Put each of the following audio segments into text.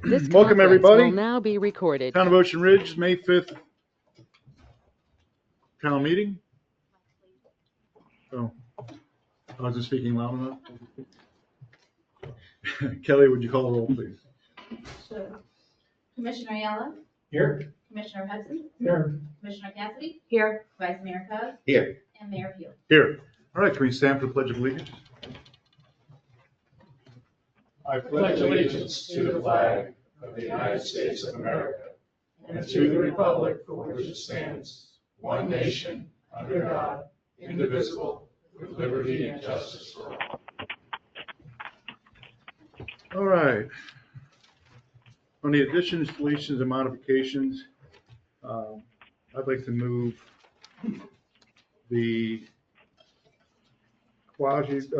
This Welcome, conference everybody. will now be recorded. Town of Ocean Ridge, May 5th town meeting. Oh, I wasn't speaking loud enough. Kelly, would you call the roll, please? Sure. Commissioner Ayala? Here. Commissioner Hudson? Here. Commissioner Cassidy? Here. Vice Mayor Cos? Here. And Mayor Pugh. Here. All right, can we stand for the Pledge of Allegiance? I pledge allegiance to the flag of the United States of America and to the republic for which it stands, one nation, under God, indivisible, with liberty and justice for all. All right. On the additions, deletions, and modifications, I'd like to move the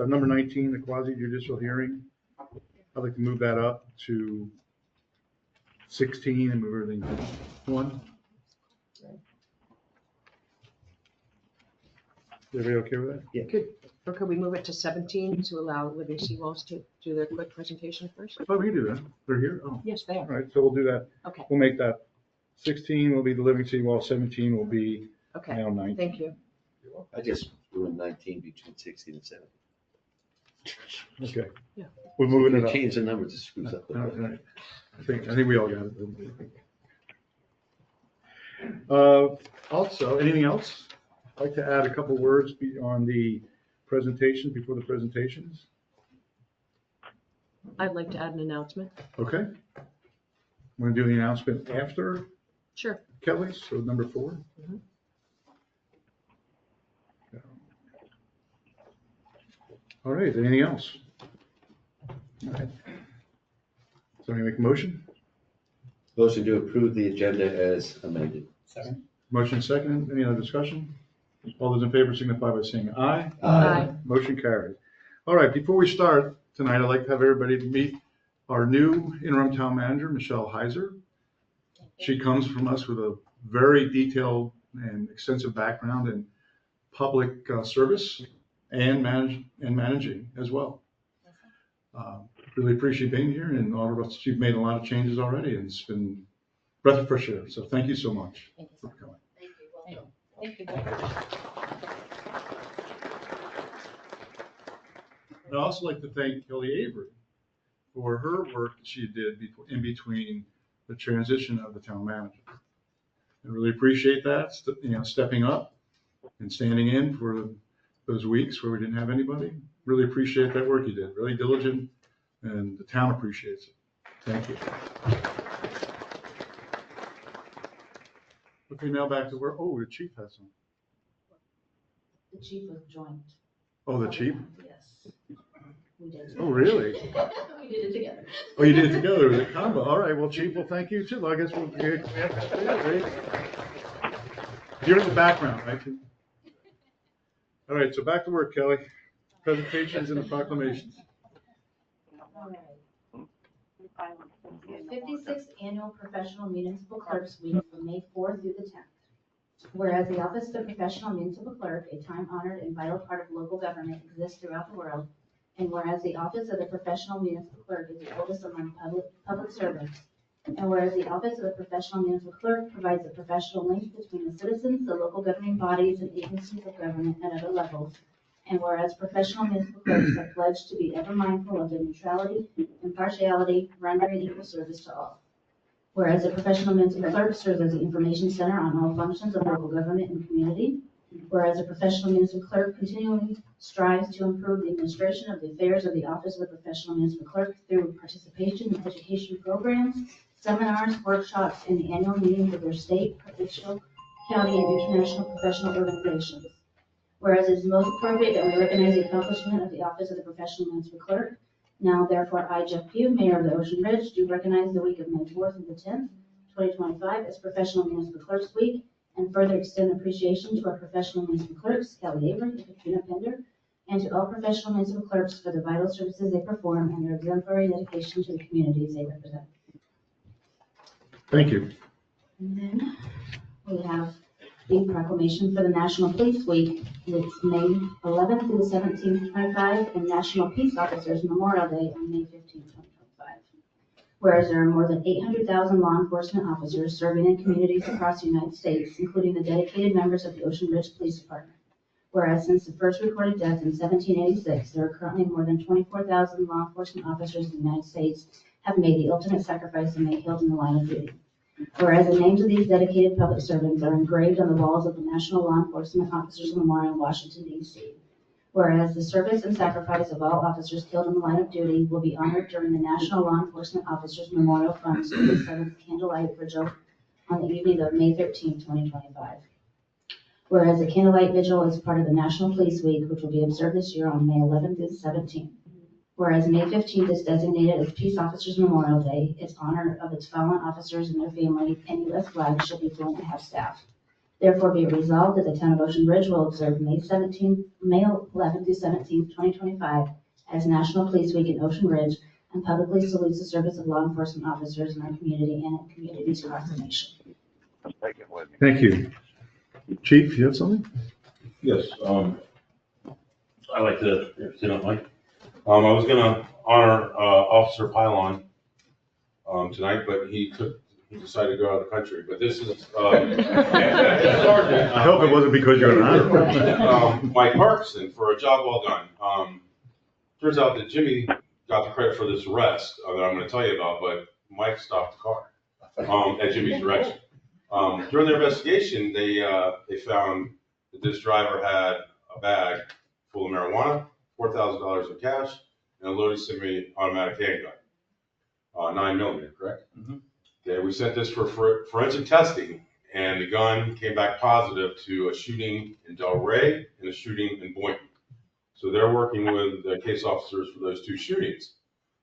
number 19, the quasi judicial hearing. I'd like to move that up to 16 and move everything to 1. Everybody okay with that? Yeah. Or could we move it to 17 to allow Living Seawalls to do their quick presentation first? Oh, we can do that. They're here? Oh, Yes, they all are. right, so we'll do that. Okay, We'll make that 16 will be the Living Seawall, 17 will be okay, now 19. thank you. I just ruined 19 between 16 and 17. Okay. Yeah. We're moving it We up. change the numbers, it screws up the All whole. right. I think we all got it. Also, anything else? I'd like to add a couple words on the presentation, before the presentations. I'd like to add an announcement. Okay. Want to do the announcement after Sure. Kelly? So number 4. Mhm. All right, anything else? All right. Somebody make a motion? Motion to approve the agenda as amended. Second. Motion second, any other discussion? All those in favor signify by saying aye. Aye. Motion carried. All right, before we start tonight, I'd like to have everybody meet our new interim town manager, Michelle Heiser. She comes from us with a very detailed and extensive background in public service and managing as well. Really appreciate being here, and all of us, you've made a lot of changes already, and it's been breath of fresh air. So thank you so much for coming. Thank you. I'd also like to thank Kelly Avery for her work that she did in between the transition of the town manager. I really appreciate that, stepping up and standing in for those weeks where we didn't have anybody. Really appreciate that work you did, really diligent, and the town appreciates it. Thank you. Okay, now back to where, the chief has some. The chief of joint. Oh, the chief? Yes. We did. Oh, really? We did it together. Oh, you did it together with a combo. All right, well, chief, well, thank you too. I guess we'll, you're in the background, right? All right, so back to work, Kelly. Presentations and the proclamations. All right. 56th Annual Professional Municipal Clerks Week from May 4th through the 10th. Whereas the Office of the Professional Municipal Clerk, a time-honored and vital part of local government, exists throughout the world, and whereas the Office of the Professional Municipal Clerk is the oldest among public servants, and whereas the Office of the Professional Municipal Clerk provides a professional link between the citizens, the local governing bodies, and agencies of government at other levels, and whereas professional municipal clerks are pledged to be ever mindful of their neutrality, impartiality, rendering equal service to all. Whereas the professional municipal clerk serves as the information center on all functions of local government and community. Whereas the professional municipal clerk continually strives to improve the administration of the affairs of the Office of the Professional Municipal Clerk through participation in education programs, seminars, workshops, and the annual meetings of their state, provincial, county, and international professional organizations. Whereas it is most appropriate that we recognize the accomplishment of the Office of the Professional Municipal Clerk. Now, therefore, I, Jeff Pugh, Mayor of the Ocean Ridge, do recognize the week of May 4th through the 10th, 2025 as Professional Municipal Clerks Week, and further extend appreciation to our professional municipal clerks, Kelly Avery and Katrina Pender, and to all professional municipal clerks for the vital services they perform and their exemplary dedication to the communities they represent. Thank you. And then we have the proclamation for the National Police Week. It's May 11th through the 17th, 2025, and National Peace Officers Memorial Day on May 15th, 2025. Whereas there are more than 800,000 law enforcement officers serving in communities across the United States, including the dedicated members of the Ocean Ridge Police Department. Whereas since the first recorded death in 1786, there are currently more than 24,000 law enforcement officers in the United States have made the ultimate sacrifice and been killed in the line of duty. Whereas the names of these dedicated public servants are engraved on the walls of the National Law Enforcement Officers Memorial in Washington, D.C. Whereas the service and sacrifice of all officers killed in the line of duty will be honored during the National Law Enforcement Officers Memorial Fund's 37th Candlelight Vigil on the evening of May 13, 2025. Whereas the Candlelight Vigil is part of the National Police Week, which will be observed this year on May 11th through the 17th. Whereas May 15th is designated as Peace Officers Memorial Day, its honor of its fallen officers and their families and U.S. flags should be flown at half-staff. Therefore, be it resolved that the town of Ocean Ridge will observe May 11th through 17th, 2025 as National Police Week in Ocean Ridge and publicly salutes the service of law enforcement officers in our community and in communities across the nation. Thank you. Chief, you have something? Yes, I'd like to, if you don't mind. I was gonna honor, Officer Pylon, tonight, but he decided to go out of the country, but this is, Sergeant. I hope it wasn't because you're an honor. Mike Parkinson for a job well done. Turns out that Jimmy got the credit for this arrest that I'm gonna tell you about, but Mike stopped the car, at Jimmy's direction. During their investigation, they found that this driver had a bag full of marijuana, $4,000 in cash, and a loaded semi-automatic handgun, 9mm, correct? Mm-hmm. Okay, we sent this for forensic testing, and the gun came back positive to a shooting in Delray and a shooting in Boynton. So they're working with the case officers for those two shootings.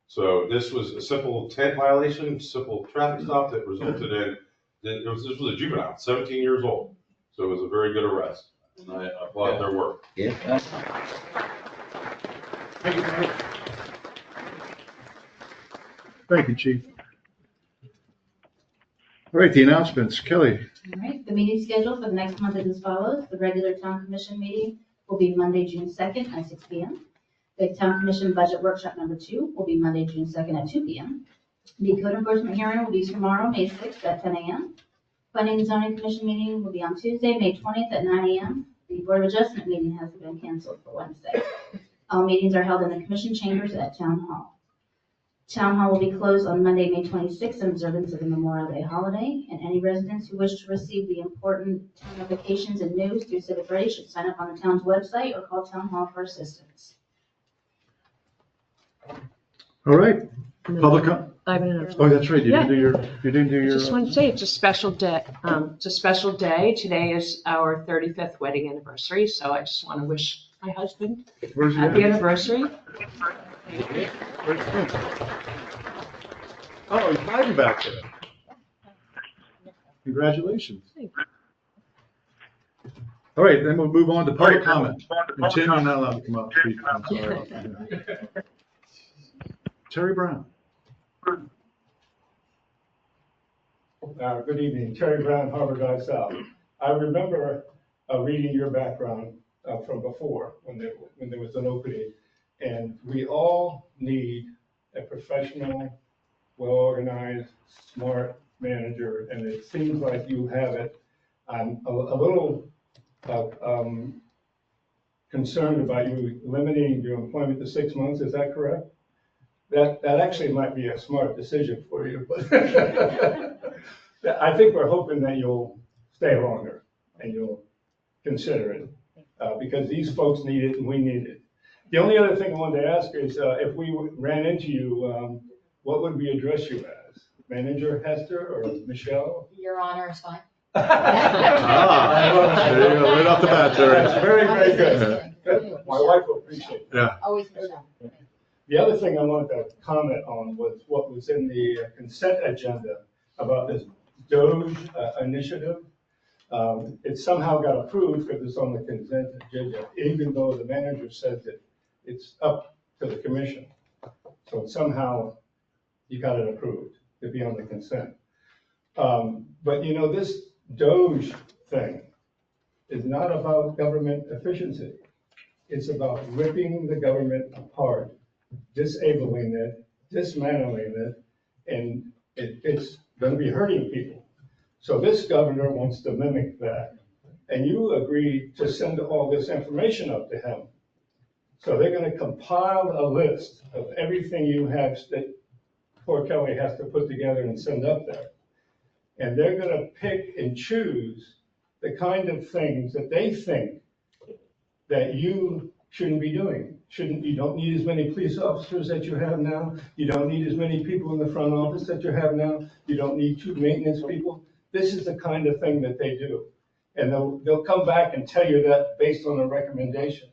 So this was a simple 10 violation, simple traffic stop that resulted in, this was a juvenile, 17 years old. So it was a very good arrest, and I applaud their work. Yeah. Thank you, Chief. All right, the announcements. Kelly. All right, the meeting schedule for the next month is as follows. The regular town commission meeting will be Monday, June 2nd at 6 p.m. The town commission budget workshop number 2 will be Monday, June 2nd at 2 p.m. The code enforcement hearing will be tomorrow, May 6th at 10 a.m. Planning and zoning commission meeting will be on Tuesday, May 20th at 9 a.m. The board of adjustment meeting has been canceled for Wednesday. All meetings are held in the commission chambers at Town Hall. Town Hall will be closed on Monday, May 26th in observance of the Memorial Day holiday, and any residents who wish to receive the important town notifications and news through Civic Ready should sign up on the town's website or call Town Hall for assistance. All right, public comment. I have an announcement. Oh, that's right. You Yeah. didn't do I your. just want to say it's a special day. It's a special day. Today is our 35th wedding anniversary, so I just want to wish my husband Where's he happy at? anniversary. Where's he? Oh, he's hiding back there. Congratulations. Thanks. All right, then we'll move on to public comment. And Tim, you're not allowed to come up and speak. I'm sorry. Terry Brown. Good evening, Terry Brown, Harvard Drive South. I remember reading your background from before, when there was an opening. And we all need a professional, well-organized, smart manager, and it seems like you have it. I'm a little concerned about you limiting your employment to 6 months, is that correct? That actually might be a smart decision for you, but I think we're hoping that you'll stay longer and you'll consider it, because these folks need it and we need it. The only other thing I wanted to ask is, if we ran into you, what would we address you as? Manager Hester or Michelle? Your Honor is fine. There you go, right off the bat, Terry. That's very, very good. Good. My wife will appreciate that. Always Michelle. The other thing I wanted to comment on was what was in the consent agenda about this DOGE initiative. It somehow got approved because it's on the consent agenda, even though the manager said that it's up to the commission. So somehow you got it approved to be on the consent. But you know, this DOGE thing is not about government efficiency. It's about ripping the government apart, disabling it, dismantling it, and it's gonna be hurting people. So this governor wants to mimic that. And you agreed to send all this information up to him. So they're gonna compile a list of everything you have that poor Kelly has to put together and send up there. And they're gonna pick and choose the kind of things that they think that you shouldn't be doing. You don't need as many police officers that you have now. You don't need as many people in the front office that you have now. You don't need 2 maintenance people. This is the kind of thing that they do. And they'll come back and tell you that based on a recommendation.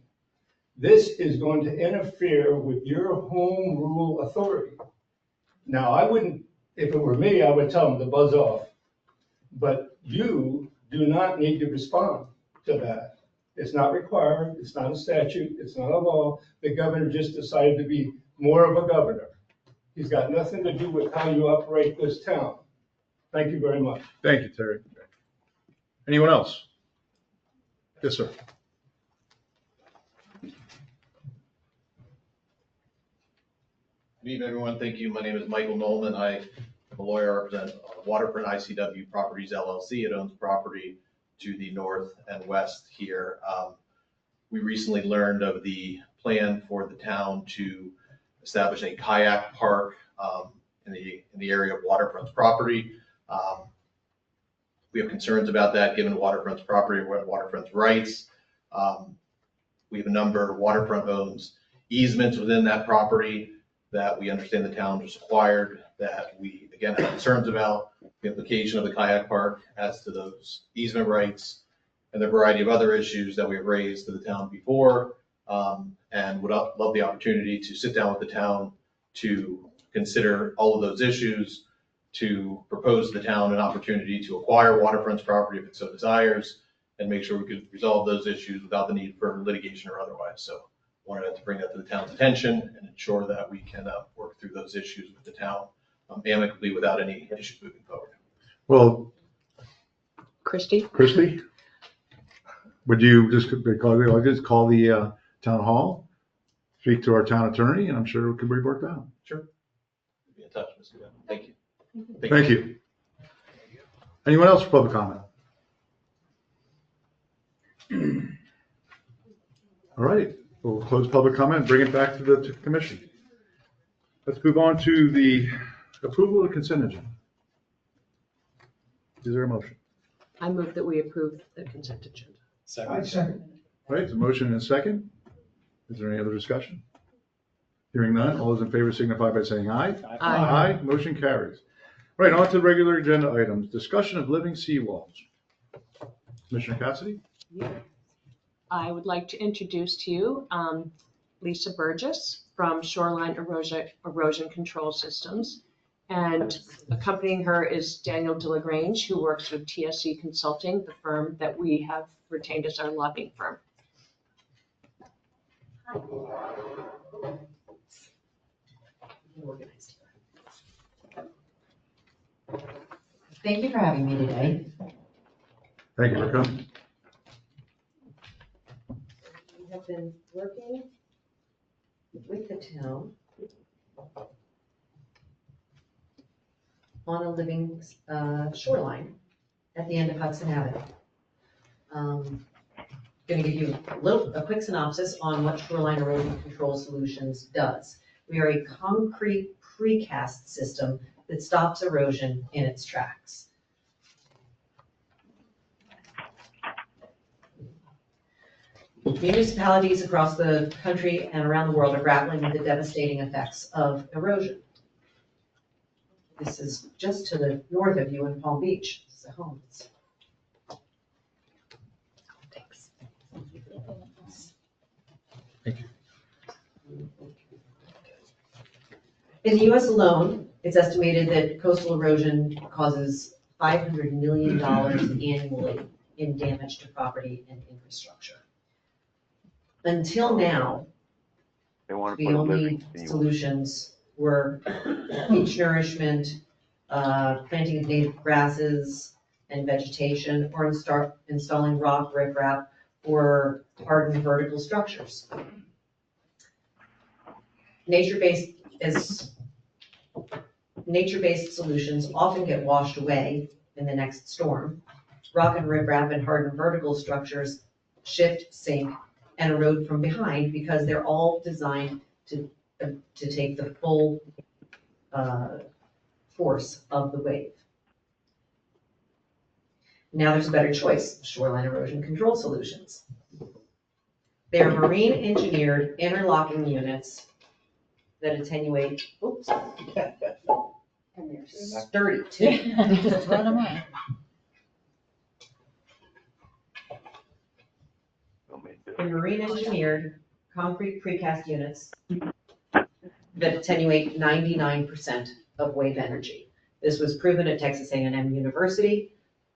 This is going to interfere with your home rule authority. Now, I wouldn't, if it were me, I would tell them to buzz off. But you do not need to respond to that. It's not required, it's not a statute, it's not a law. The governor just decided to be more of a governor. He's got nothing to do with how you operate this town. Thank you very much. Thank you, Terry. Anyone else? Yes, sir. Good evening, everyone. Thank you. My name is Michael Nolan. I am a lawyer. I represent Waterfront ICW Properties LLC. It owns property to the north and west here. We recently learned of the plan for the town to establish a kayak park in the area of Waterfront's property. We have concerns about that given Waterfront's property, Waterfront's rights. We have a number of Waterfront owns easements within that property that we understand the town just acquired, that we, again, have concerns about the implication of the kayak park as to those easement rights and the variety of other issues that we have raised to the town before, and would love the opportunity to sit down with the town to consider all of those issues, to propose to the town an opportunity to acquire Waterfront's property if it so desires, and make sure we could resolve those issues without the need for litigation or otherwise. So wanted to bring that to the town's attention and ensure that we can work through those issues with the town amicably without any issues moving forward. Well, Christie? Would you just call the town hall, speak to our town attorney, and I'm sure it could be worked out. Sure. Be in touch, Mr. Gunn. Thank you. Thank you. Anyone else for public comment? All right, we'll close public comment and bring it back to the commission. Let's move on to the approval of the consent agenda. Is there a motion? I move that we approve the consent agenda. Second. All right, it's a motion and a second. Is there any other discussion? Hearing none, all those in favor signify by saying aye. Aye. Motion carries. Right, on to regular agenda items. Discussion of living seawalls. Commissioner Cassidy? I would like to introduce to you Lisa Burgess from Shoreline Erosion Control Systems. And accompanying her is Daniel DeLagrange, who works with TSE Consulting, the firm that we have retained as our lobbying firm. Thank you for having me today. Thank you for coming. We have been working with the town on a living shoreline at the end of Hudson Avenue. Going to give you a quick synopsis on what Shoreline Erosion Control Solutions does. We are a concrete precast system that stops erosion in its tracks. Municipalities across the country and around the world are grappling with the devastating effects of erosion. This is just to the north of you in Palm Beach. It's the homes. Thanks. Thank you. In the US alone, it's estimated that coastal erosion causes $500 million annually in damage to property and infrastructure. Until now, the only solutions were beach nourishment, planting of native grasses and vegetation, or installing rock riprap or hardened vertical structures. Nature-based is nature-based solutions often get washed away in the next storm. Rock and riprap and hardened vertical structures shift, sink, and erode from behind because they're all designed to take the full force of the wave. Now there's a better choice, shoreline erosion control solutions. They are marine engineered interlocking units that attenuate, oops, and they're sturdy too. Just run them on. They're marine engineered concrete precast units that attenuate 99% of wave energy. This was proven at Texas A&M University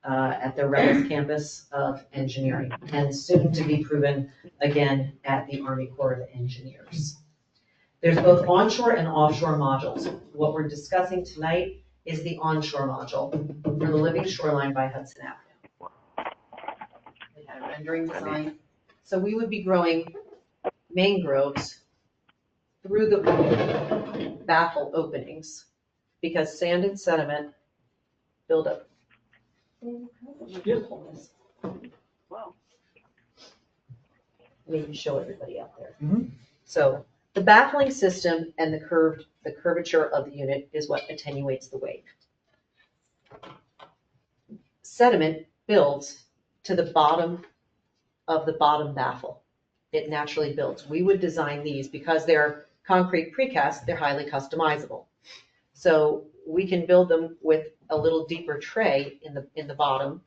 at their Reynolds campus of engineering, and soon to be proven again at the Army Corps of Engineers. There's both onshore and offshore modules. What we're discussing tonight is the onshore module for the Living Shoreline by Hudson Avenue. We had a rendering design. So we would be growing mangroves through the baffle openings because sand and sediment build up. Wow. Maybe show everybody out there. So the baffling system and the curvature of the unit is what attenuates the wave. Sediment builds to the bottom of the bottom baffle. It naturally builds. We would design these because they're concrete precast, they're highly customizable. So we can build them with a little deeper tray in the bottom,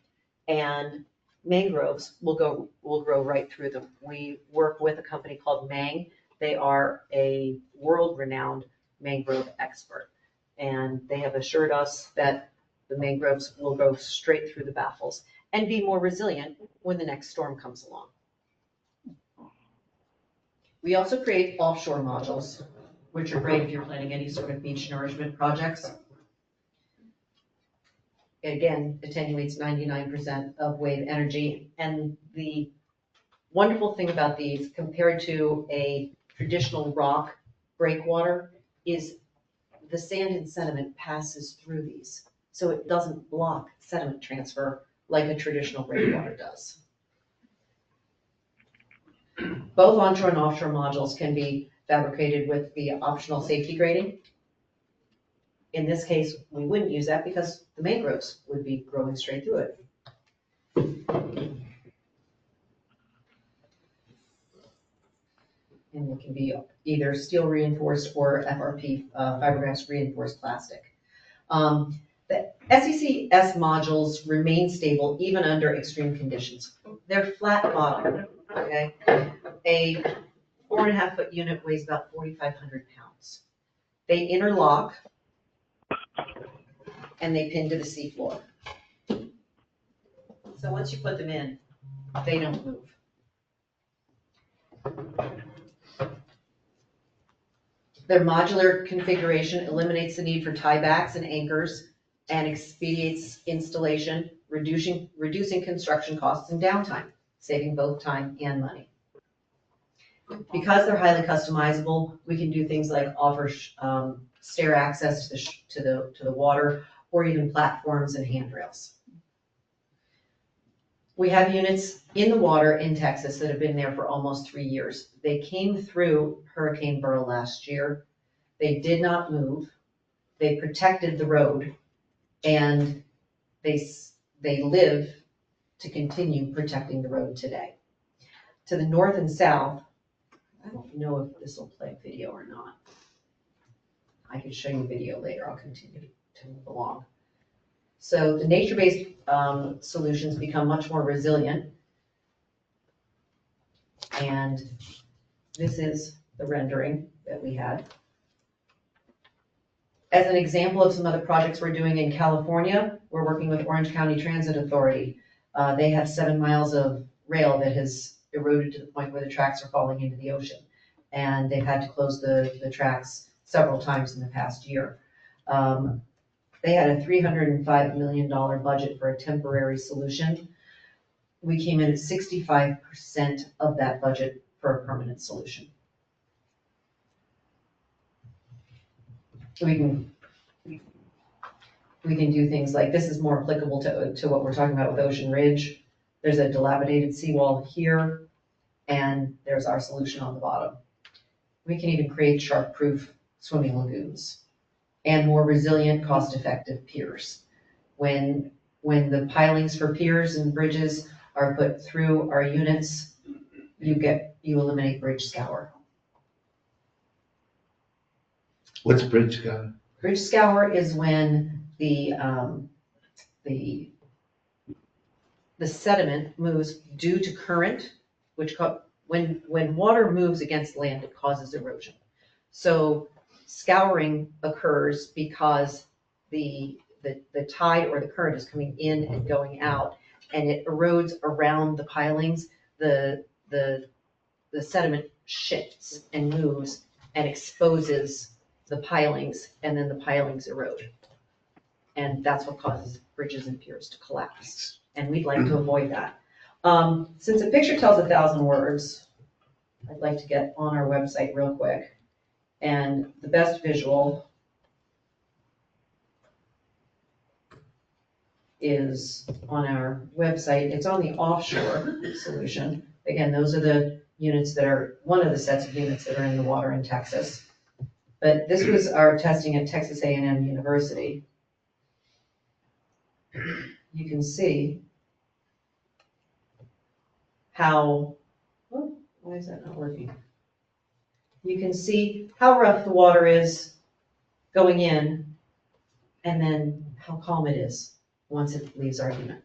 and mangroves will grow right through them. We work with a company called Mang. They are a world-renowned mangrove expert, and they have assured us that the mangroves will go straight through the baffles and be more resilient when the next storm comes along. We also create offshore modules, which are great if you're planning any sort of beach nourishment projects. Again, attenuates 99% of wave energy. And the wonderful thing about these, compared to a traditional rock breakwater, is the sand and sediment passes through these. So it doesn't block sediment transfer like a traditional breakwater does. Both onshore and offshore modules can be fabricated with the optional safety grading. In this case, we wouldn't use that because the mangroves would be growing straight through it. And it can be either steel reinforced or FRP, fiberglass reinforced plastic. The SECS modules remain stable even under extreme conditions. They're flat bottom, okay? A 4.5 foot unit weighs about 4,500 pounds. They interlock and they pin to the seafloor. So once you put them in, they don't move. Their modular configuration eliminates the need for tiebacks and anchors and expedites installation, reducing construction costs and downtime, saving both time and money. Because they're highly customizable, we can do things like offer stair access to the water, or even platforms and handrails. We have units in the water in Texas that have been there for almost 3 years. They came through Hurricane Beryl last year. They did not move. They protected the road, and they live to continue protecting the road today. To the north and south, I don't know if this will play video or not. I can show you video later. I'll continue to move along. So the nature-based solutions become much more resilient. And this is the rendering that we had. As an example of some other projects we're doing in California, we're working with Orange County Transit Authority. They have 7 miles of rail that has eroded to the point where the tracks are falling into the ocean. And they've had to close the tracks several times in the past year. They had a $305 million budget for a temporary solution. We came in at 65% of that budget for a permanent solution. We can We can do things like, this is more applicable to what we're talking about with Ocean Ridge. There's a dilapidated seawall here, and there's our solution on the bottom. We can even create shark-proof swimming lagoons and more resilient, cost-effective piers. When the pilings for piers and bridges are put through our units, you eliminate bridge scour. What's bridge scour? Bridge scour is when the sediment moves due to current, when water moves against land, it causes erosion. So scouring occurs because the tide or the current is coming in and going out, and it erodes around the pilings. The sediment shifts and moves and exposes the pilings, and then the pilings erode. And that's what causes bridges and piers to collapse. And we'd like to avoid that. Since a picture tells 1,000 words, I'd like to get on our website real quick. And the best visual is on our website. It's on the offshore solution. Again, those are the units that are, one of the sets of units that are in the water in Texas. But this was our testing at Texas A&M University. You can see how, oh, why is that not working? You can see how rough the water is going in, and then how calm it is once it leaves our unit.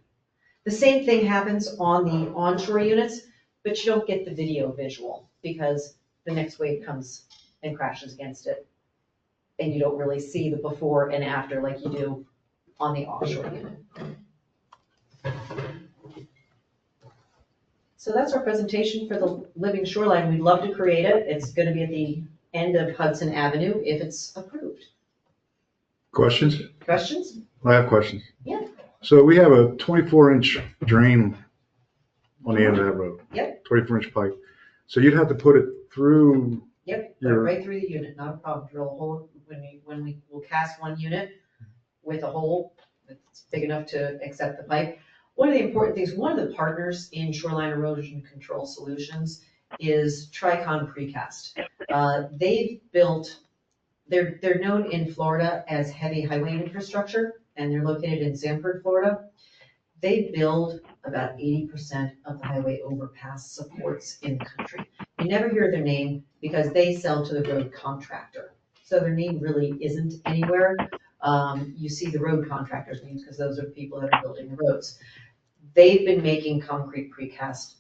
The same thing happens on the onshore units, but you don't get the video visual because the next wave comes and crashes against it. And you don't really see the before and after like you do on the offshore unit. So that's our presentation for the living shoreline. We'd love to create it. It's going to be at the end of Hudson Avenue if it's approved. Questions? Questions? I have questions. Yeah. So we have a 24-inch drain on the end of that road. Yep. 24-inch pipe. So you'd have to put it through. Yep, Your- right through the unit, not a problem. Drill a hole when we will cast one unit with a hole that's big enough to accept the pipe. One of the important things, one of the partners in Shoreline Erosion Control Solutions is Tricon Precast. They've built, they're known in Florida as heavy highway infrastructure, and they're located in Sanford, Florida. They build about 80% of the highway overpass supports in the country. You never hear their name because they sell to the road contractor. So their name really isn't anywhere. You see the road contractors' names because those are the people that are building the roads. They've been making concrete precast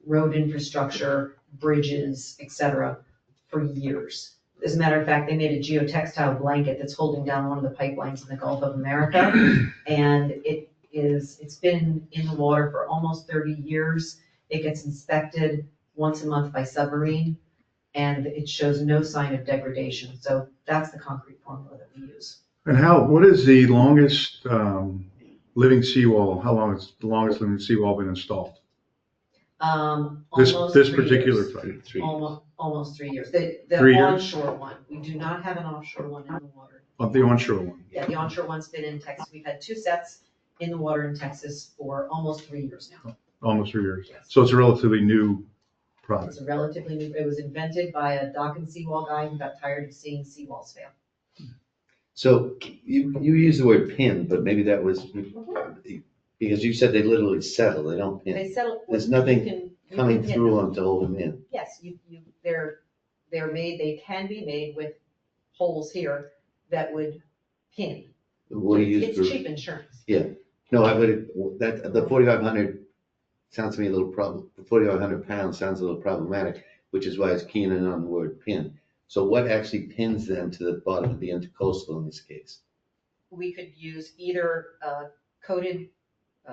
road infrastructure, bridges, etc., for years. As a matter of fact, they made a geotextile blanket that's holding down one of the pipelines in the Gulf of America. And it's been in the water for almost 30 years. It gets inspected once a month by submarine, and it shows no sign of degradation. So that's the concrete formula that we use. And what is the longest living seawall? How long has the longest living seawall been installed? This Almost 3 particular years. type. Almost 3 years. The 3 years? onshore one. We do not have an offshore one in the water. Of the onshore one. Yeah, the onshore one's been in Texas. We've had 2 sets in the water in Texas for almost 3 years now. Almost 3 years. Yes. So it's a relatively new product. It's a relatively new, it was invented by a dock and seawall guy who got tired of seeing seawalls fail. So you use the word pin, but maybe that was because you said they literally settle, they don't pin. They settle. There's you nothing can coming pin through them. them to hold them in. Yes, they're made, they can be made with holes here that would pin. What do you use It's for? cheap insurance. No, I would, the 4,500 sounds to me a little the 4,500 pounds sounds a little problematic, which is why I was keen in on the word pin. So what actually pins them to the bottom of the intercoastal in this case? We could use either coated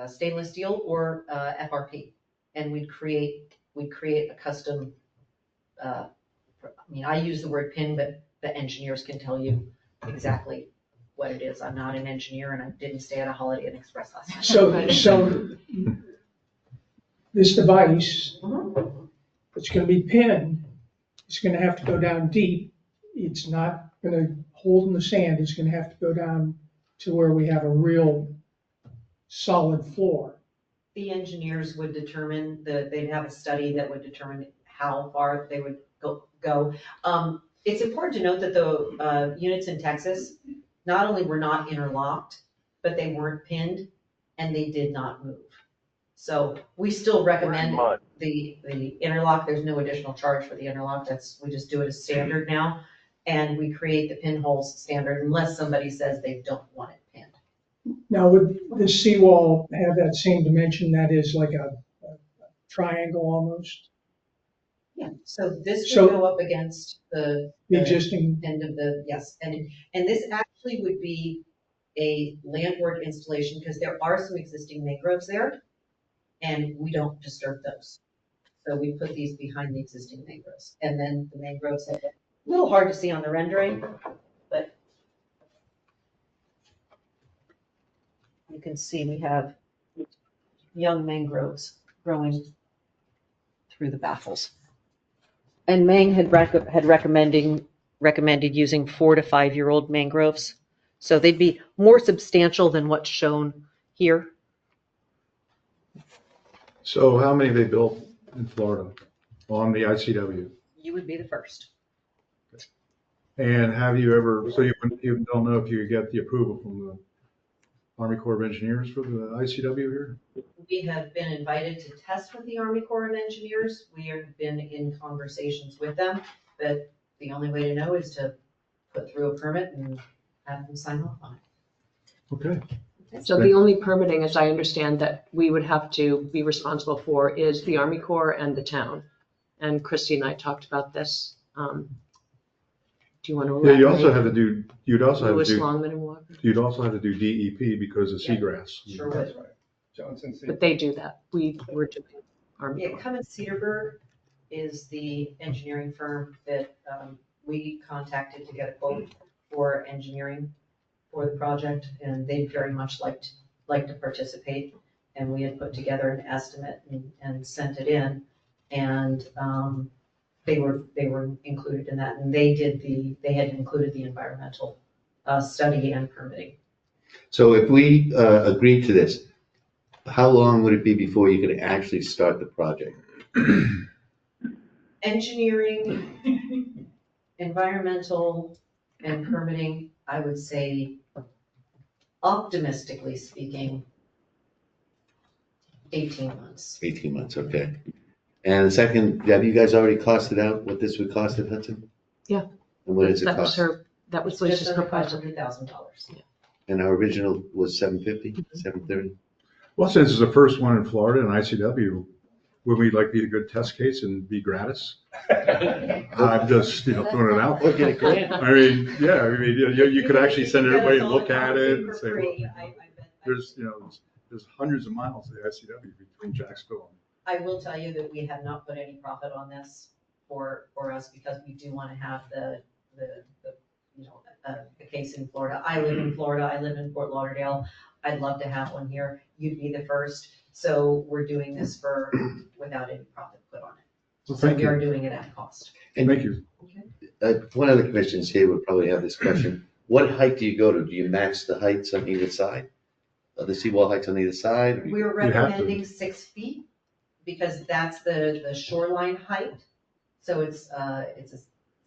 stainless steel or FRP, and we'd create a custom. I use the word pin, but the engineers can tell you exactly what it is. I'm not an engineer, and I didn't stay at a Holiday Inn Express last night. So this device, it's gonna be pinned, it's gonna have to go down deep. It's not gonna hold in the sand, it's gonna have to go down to where we have a real solid floor? The engineers would determine they'd have a study that would determine how far they would go. It's important to note that the units in Texas, not only were not interlocked, but they weren't pinned and they did not move. So we still recommend the interlock. There's no additional charge for the interlock. We just do it as standard now. And we create the pinholes standard unless somebody says they don't want it pinned. Now, would the seawall have that same dimension, that is like a triangle almost, Yeah. So this So- would go up against the existing? end of yes. And this actually would be a landward installation because there are some existing mangroves there and we don't disturb those. So we put these behind the existing mangroves. And then the mangroves, a little hard to see on the rendering, but you can see we have young mangroves growing through the baffles. And Meng had recommended using 4 to 5 year old mangroves. So they'd be more substantial than what's shown here. So how many they built in Florida on the ICW? You would be the first. And have you ever, so you don't know if you get the approval from the Army Corps of Engineers for the ICW here? We have been invited to test with the Army Corps of Engineers. We have been in conversations with them, but the only way to know is to put through a permit and have them sign off on it. Okay. So the only permitting, as I understand, that we would have to be responsible for is the Army Corps and the town. And Christy and I talked about this. Do you want to? Yeah, you also have to do, you'd also have Lewis to do, Longman and Walker, you'd also have to do DEP because of Yeah. seagrass. Sure would. Johnson City. but they do that. We were doing Army Yeah, Corps. Cummins Cedarburg is the engineering firm that we contacted to get a quote for engineering for the project, and they very much like to participate. And we had put together an estimate and sent it in, and they were included in that, and they had included the environmental study and permitting. So if we agree to this, how long would it be before you could actually start the project? Engineering, environmental, and permitting, I would say, optimistically speaking, 18 months. 18 months, okay. And the second, have you guys already costed out what this would cost at Hudson? Yeah. And what does it That was cost? that was It's just Lisa's under proposal. $500,000. And our original was 750, 730? Well, since it's the first one in Florida and ICW, would we like be a good test case and be gratis? I'm just, throwing it out. Or get a grant? I mean, yeah, I mean, you could actually send everybody to look at it and For say, free. look, there's hundreds of miles of the ICW between Jacksonville. I will tell you that we have not put any profit on this for us because we do want to have the case in Florida. I live in Florida. I live in Fort Lauderdale. I'd love to have one here. You'd be the first. So we're doing this without any profit put on it. Well, So thank we are you. doing it at cost. Thank you. One of the commissions here would probably have this question. What height do you go to? Do you match the heights on either side? The seawall heights on either side? We're You have to. recommending 6 feet because that's the shoreline height. So it's a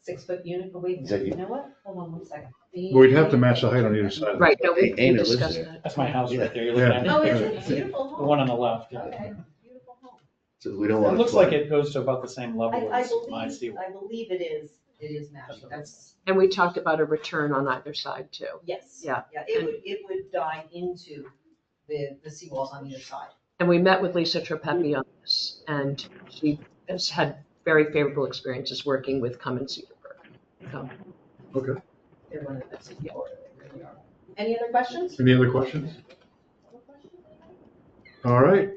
6-foot unit, but wait, Is that you you? know what? Hold on one second. We'd have to match the height on either side. Right, no, we Anna lives discussed there. that. That's my house Yeah. right there. You're looking at it. Oh, it's a beautiful The home. one on the left. yeah. Okay, beautiful home. So we don't It want to. looks like it goes to about the same level I as my seawall. believe it is matching. That's, And we talked about a return on either side too. yes. Yeah. Yeah, it would dive into the seawalls on either side. And we met with Lisa Trepepi on this, and she has had very favorable experiences working with Cummins Cedarburg. So, Okay. They're one of the best in Florida, they really are. Any other questions? Any other questions? All right.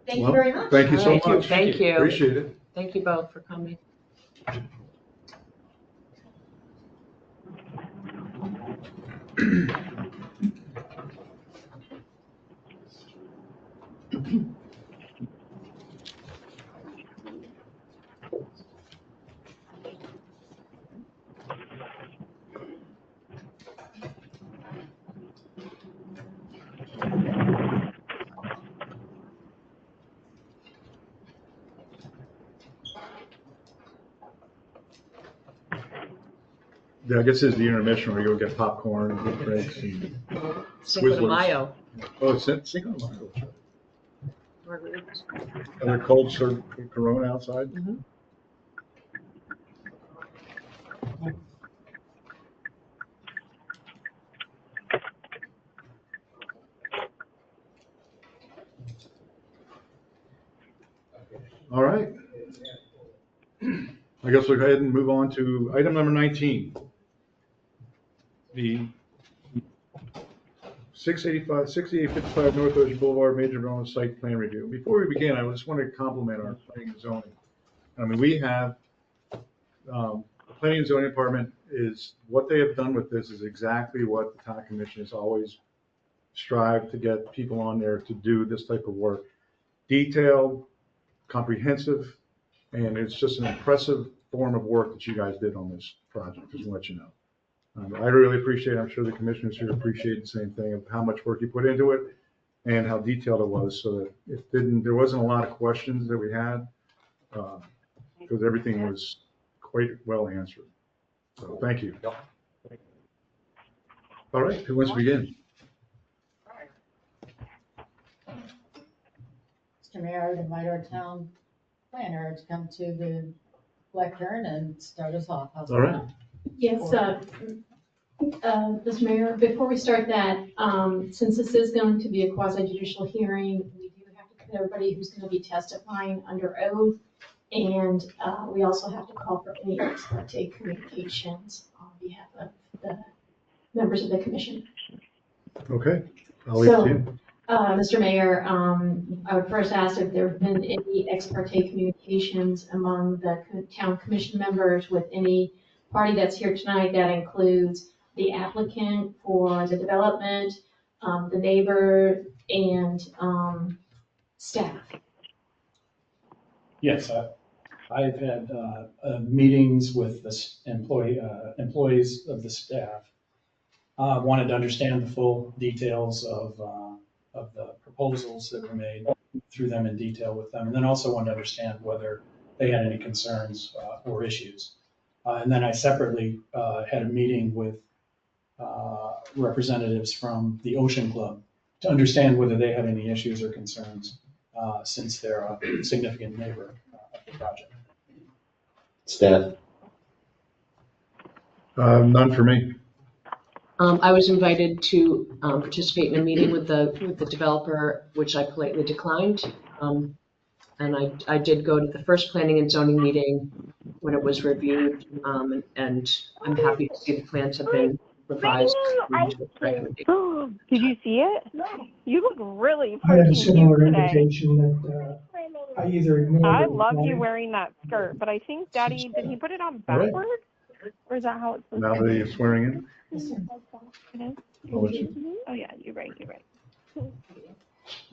Thank you Well, very much. Thank you so Thank you. much. Thank you. Appreciate it. thank you both for coming. I guess this is the intermission where you go get popcorn and get drinks. And, Cinco de Twizzlers. Mayo. oh, it's Cinco de Mayo. Margaritas. Are there cold served Corona outside? Mhm. All right. I guess we'll go ahead and move on to item number 19. The 6855 North Ocean Boulevard Major Development Site Plan Review. Before we begin, I just want to compliment our planning and zoning. I mean, we have, the planning and zoning department is, what they have done with this is exactly what the town commission has always strived to get people on there to do this type of work. Detailed, comprehensive, and it's just an impressive form of work that you guys did on this project, just to let you know. I really appreciate it. I'm sure the commissioners here appreciate the same thing of how much work you put into it and how detailed it was, so that there wasn't a lot of questions that we had, because everything was quite well answered. So thank you. All right, who wants to begin? Mr. Mayor, I would invite our town planner to come to the lectern and start us off. How's All right. that? Yes, Mr. Mayor, before we start that, since this is going to be a quasi judicial hearing, we do have to put everybody who's going to be testifying under oath. And we also have to call for any ex parte communications on behalf of the members of the commission. Okay, I'll leave it to you. Mr. Mayor, I would first ask if there have been any ex parte communications among the town commission members with any party that's here tonight. That includes the applicant for the development, the neighbor, and staff. Yes, I've had meetings with the employees of the staff. Wanted to understand the full details of the proposals that were made, through them in detail with them, and then also wanted to understand whether they had any concerns or issues. And then I separately had a meeting with representatives from the Ocean Club to understand whether they had any issues or concerns, since they're a significant neighbor of the project. Staff, None for me. I was invited to participate in a meeting with the developer, which I politely declined. And I did go to the first planning and zoning meeting when it was reviewed, and I'm happy to see the plans have been revised. Did you see it? You look really I had a freaking similar cute today. invitation that I either ignored. I or love you declined. weering that skirt, but I think Daddy, did he put it on All right. backwards? Or is that how it's supposed Now to that be? you're swearing in, It is? I'll let you. Oh, yeah, you're right. Will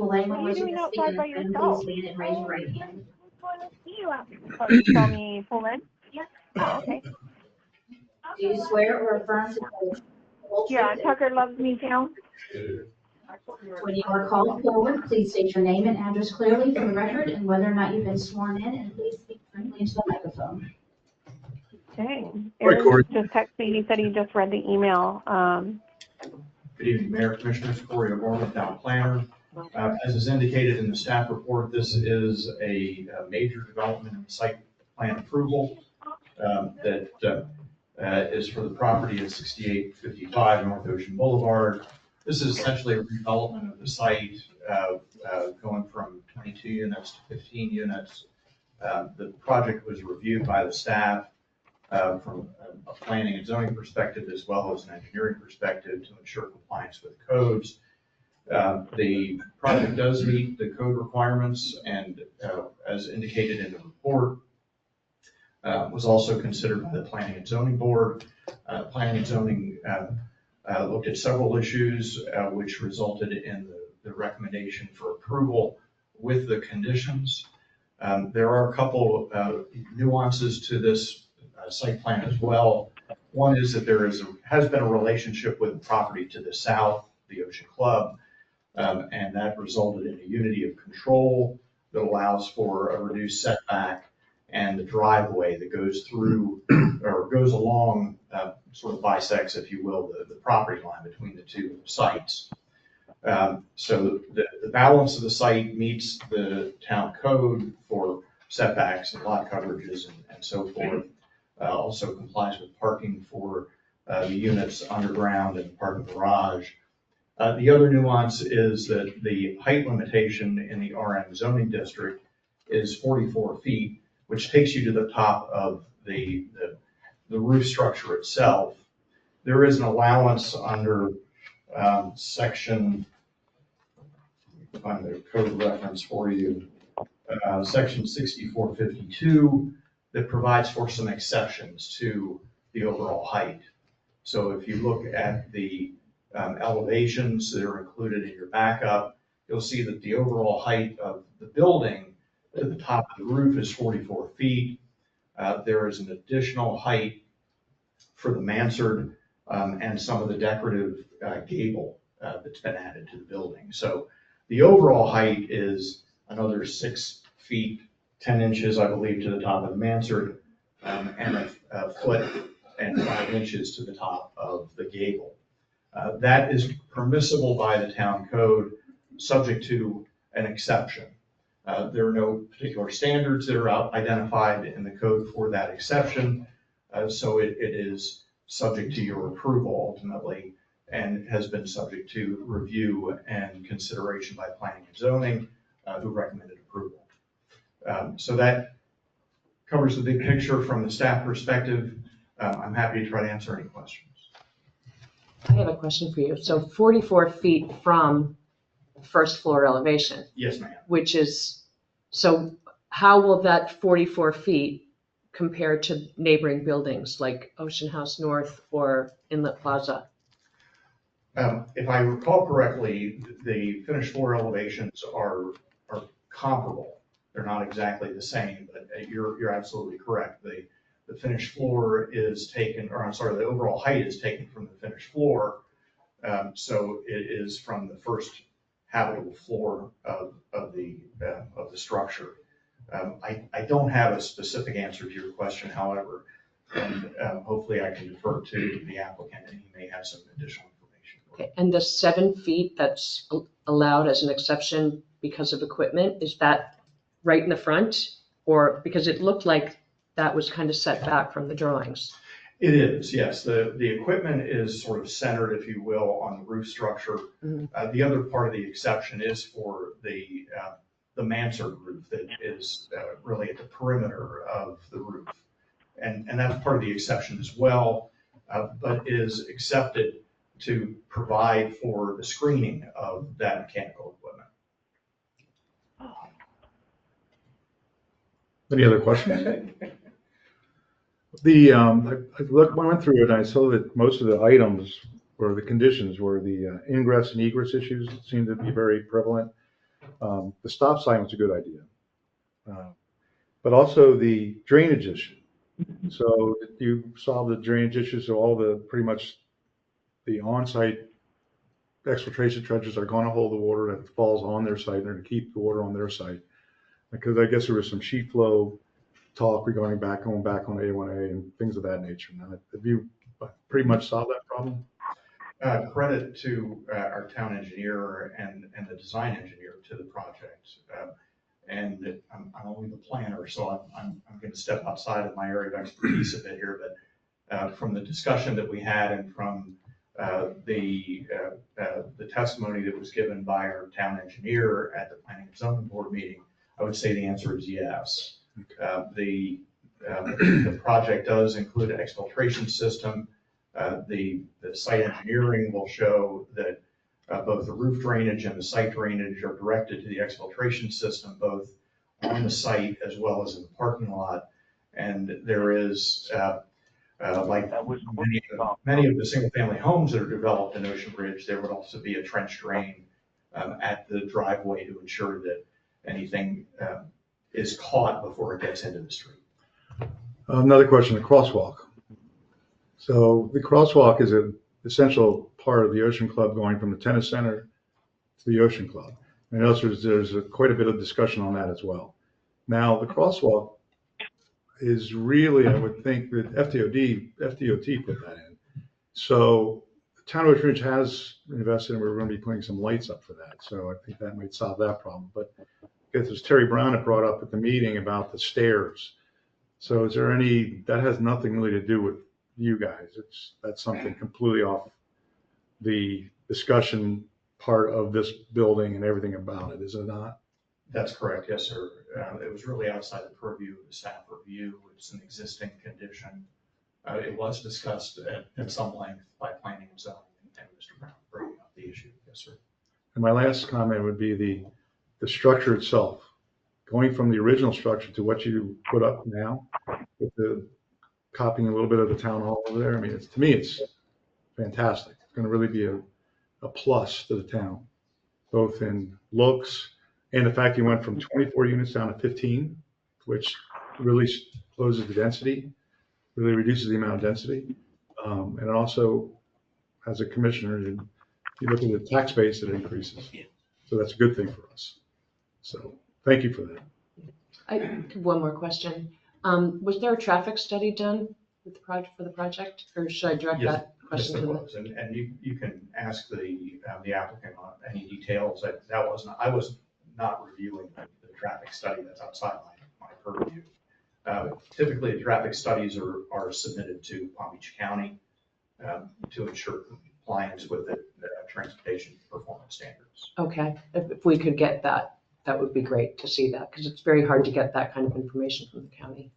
What anyone are you wishing doing to speak outside in by this room, yourself? please stand and raise your right hand. Oh, you saw me pull in? Oh, okay. Do you swear or affirm to tell the whole Yeah, truth? Tucker loves me too. When you are called forward, please state your name and address clearly for the record and whether or not you've been sworn in, and please speak friendly into the microphone. Dang. All right, Corey. Aaron just texted me, he said he just read the email. Good evening, Mayor, Commissioners, Corey O'Gorman, Town Planner. As is indicated in the staff report, this is a major development and site plan approval that is for the property at 6855 North Ocean Boulevard. This is essentially a redevelopment of the site, going from 22 units to 15 units. The project was reviewed by the staff from a planning and zoning perspective, as well as an engineering perspective, to ensure compliance with codes. The project does meet the code requirements, and as indicated in the report, was also considered by the Planning and Zoning Board. Planning and Zoning looked at several issues, which resulted in the recommendation for approval with the conditions. There are a couple nuances to this site plan as well. One is that there has been a relationship with the property to the south, the Ocean Club, and that resulted in a unity of control that allows for a reduced setback, and the driveway that goes through or goes along sort of bisects, if you will, the property line between the two sites. So the balance of the site meets the town code for setbacks and lot coverages and so forth. Also complies with parking for the units underground and parking garage. The other nuance is that the height limitation in the RM zoning district is 44 feet, which takes you to the top of the roof structure itself. There is an allowance under section, find the code reference for you, section 6452, that provides for some exceptions to the overall height. So if you look at the elevations that are included in your backup, you'll see that the overall height of the building to the top of the roof is 44 feet. There is an additional height for the mansard and some of the decorative gable that's been added to the building. So the overall height is another 6 feet, 10 inches, I believe, to the top of the mansard, and a foot and 5 inches to the top of the gable. That is permissible by the town code, subject to an exception. There are no particular standards that are identified in the code for that exception, so it is subject to your approval ultimately, and has been subject to review and consideration by planning and zoning, who recommended approval. So that covers the big picture from the staff perspective. I'm happy to try to answer any questions. I have a question for you. So 44 feet from first floor elevation. Yes, ma'am. Which is, so how will that 44 feet compare to neighboring buildings like Ocean House North or Inlet Plaza? If I recall correctly, the finished floor elevations are comparable. They're not exactly the same, but you're absolutely correct. The finished floor is taken, or I'm sorry, the overall height is taken from the finished floor. So it is from the first habitable floor of the structure. I don't have a specific answer to your question, however, and hopefully I can defer to the applicant and he may have some additional information. Okay. And the 7 feet that's allowed as an exception because of equipment, is that right in the front? Or because it looked like that was kind of set back from the drawings? It is, yes. The equipment is sort of centered, if you will, on the roof structure. Mm-hmm. The other part of the exception is for the mansard roof that is really at the perimeter of the roof. And that's part of the exception as well, but is accepted to provide for the screening of that mechanical equipment. Any other questions? I went through it and I saw that most of the items or the conditions were the ingress and egress issues seemed to be very prevalent. The stop sign was a good idea. But also the drainage issue. So you solve the drainage issues, so all the pretty much the on-site exfiltration trenches are going to hold the water that falls on their site and they're going to keep the water on their site. Because I guess there was some sheet flow talk regarding going back on A1A and things of that nature. Now, have you pretty much solved that problem? Credit to our town engineer and the design engineer to the project. And I'm only the planner, so I'm going to step outside of my area of expertise a bit here. But from the discussion that we had and from the testimony that was given by our town engineer at the Planning and Zoning Board meeting, I would say the answer is yes. The project does include an exfiltration system. The site engineering will show that both the roof drainage and the site drainage are directed to the exfiltration system, both on the site as well as in the parking lot. And there is, like many of the single family homes that are developed in Ocean Ridge, there would also be a trench drain at the driveway to ensure that anything is caught before it gets into the street. Another question, the crosswalk. So the crosswalk is an essential part of the Ocean Club going from the tennis center to the Ocean Club. And also there's quite a bit of discussion on that as well. Now the crosswalk is really, I would think that FDOT put that in. So the town of Ocean Ridge has invested, and we're going to be putting some lights up for that. So I think that might solve that problem. But because it was Terry Brown that brought up at the meeting about the stairs. So is there any, that has nothing really to do with you guys. That's something completely off the discussion part of this building and everything about it, is it not? That's correct, yes, sir. It was really outside the purview of the staff review. It's an existing condition. It was discussed at some length by planning and zoning and Mr. Brown bringing up the issue, yes, sir. And my last comment would be the structure itself, going from the original structure to what you put up now, with the copying a little bit of the town hall over there. I mean, to me, it's fantastic. It's going to really be a plus to the town, both in looks and the fact you went from 24 units down to 15, which really closes the density, really reduces the amount of density. And it also, as a commissioner, you look at the tax base, it increases. So that's a good thing for us. So thank you for that. I have one more question. Was there a traffic study done with the project, for the project, or should I direct Yes, that question yes, to there them? was. And you can ask the applicant on any details. That wasn't, I was not reviewing the traffic study. That's outside my purview. Typically, traffic studies are submitted to Palm Beach County to ensure compliance with the transportation performance standards. Okay, if we could get that, that would be great to see that, because it's very hard to get that kind of information from the county.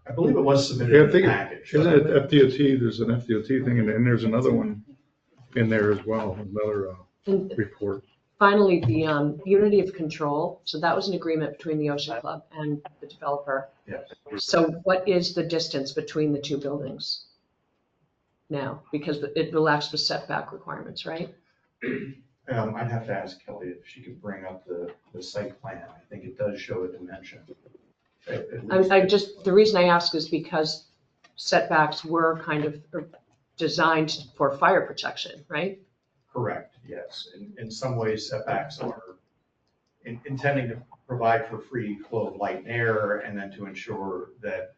I believe it was submitted Yeah, I in think the package. isn't it FDOT? There's an FDOT thing, and there's another one in there as well, another And report. finally, the unity of control, so that was an agreement between the Ocean Club and the developer. Yes. So what is the distance between the two buildings now? Because it relaxed the setback requirements, right? I'd have to ask Kelly if she could bring up the site plan. I think it does show a dimension. I just, the reason I ask is because setbacks were kind of designed for fire protection, right? Correct, yes. In some ways, setbacks are intending to provide for free flow of light and air, and then to ensure that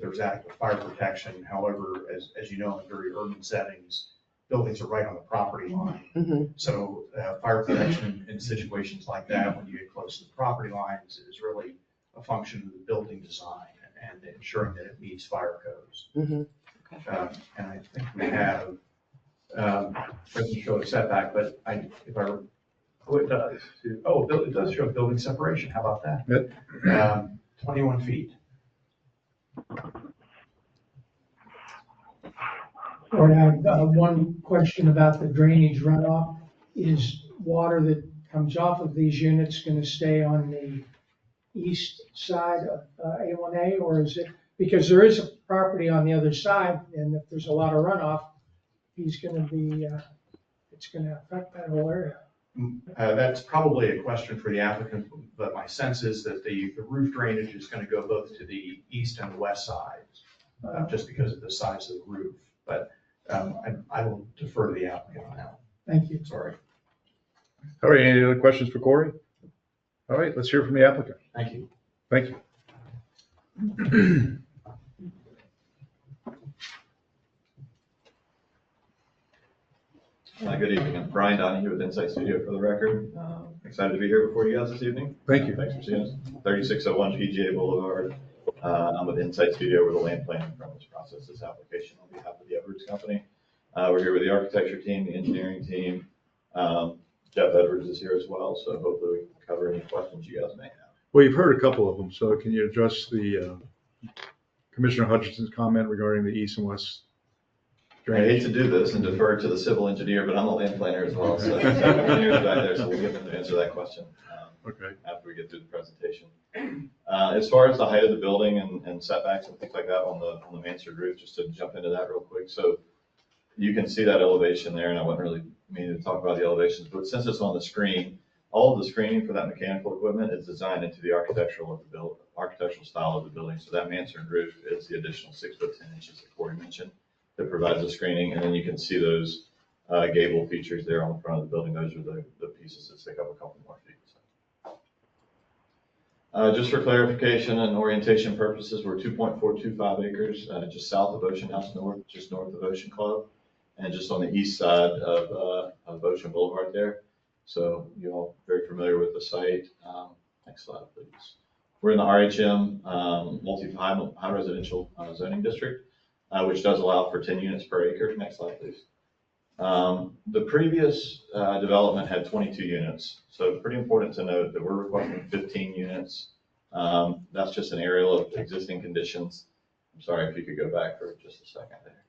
there's adequate fire protection. However, as you know, in very urban settings, buildings are right on the property line. Mm-hmm. So fire protection in situations like that, when you get close to the property lines, is really a function of the building design and ensuring that it meets fire codes. Mm-hmm. Okay. And I think we have, doesn't show a setback, but it does show building separation. How about that? 21 feet. Or I have one question about the drainage runoff. Is water that comes off of these units going to stay on the east side of A1A, or is it, because there is a property on the other side, and if there's a lot of runoff, he's going to be, it's going to affect that whole area. That's probably a question for the applicant, but my sense is that the roof drainage is going to go both to the east and the west sides, just because of the size of the roof. But I will defer to the applicant on that. Thank you. Sorry. All right, any other questions for Corey? All right, let's hear from the applicant. Thank you. Thank you. Good evening. I'm Brian Donahue with Insight Studio for the record. Excited to be here before you guys this evening. Thank you. Thanks for seeing us. 3601 PGA Boulevard. I'm with Insight Studio. We're the land planning firm that's processed this application on behalf of the Edwards Company. We're here with the architecture team, the engineering team. Jeff Edwards is here as well, so hopefully we can cover any questions you guys may have. Well, you've heard a couple of them, so can you address the Commissioner Hutchinson's comment regarding the east and west I drainage? hate to do this and defer to the civil engineer, but I'm a land planner as well, so engineers back there, so we'll get them to answer that question after we get through the presentation. As far as the height of the building and setbacks and things like that on the mansard roof, just to jump into that real quick. So you can see that elevation there, and I wasn't really meaning to talk about the elevations, but since it's on the screen, all of the screening for that mechanical equipment is designed into the architectural style of the building. So that mansard roof is the additional 6 foot 10 inches that Corey mentioned that provides the screening. And then you can see those gable features there on the front of the building. Those are the pieces that stick up a couple more feet. Just for clarification and orientation purposes, we're 2.425 acres just south of Ocean House North, just north of Ocean Club. and just on the east side of Ocean Boulevard there. So you're all very familiar with the site. Next slide, please. We're in the RHM high residential zoning district, which does allow for 10 units per acre. Next slide, please. The previous development had 22 units. So pretty important to note that we're requesting 15 units. That's just an aerial of existing conditions. I'm sorry if you could go back for just a second there.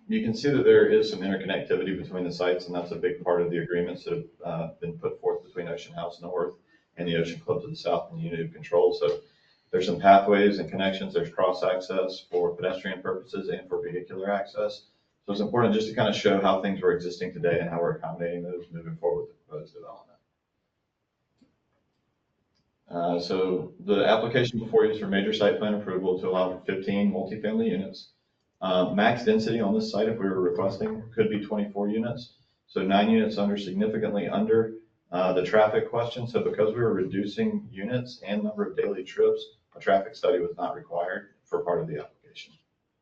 You can see that there is some interconnectivity between the sites, and that's a big part of the agreements that have been put forth between Ocean House North and the Ocean Club to the south and the unit of control. So there's some pathways and connections. There's cross access for pedestrian purposes and for vehicular access. So it's important just to kind of show how things were existing today and how we're accommodating those moving forward with the proposed development. So the application before you is for major site plan approval to allow for 15 multifamily units. Max density on this site, if we were requesting, could be 24 units. So 9 units significantly under the traffic question. So because we were reducing units and number of daily trips, a traffic study was not required for part of the application.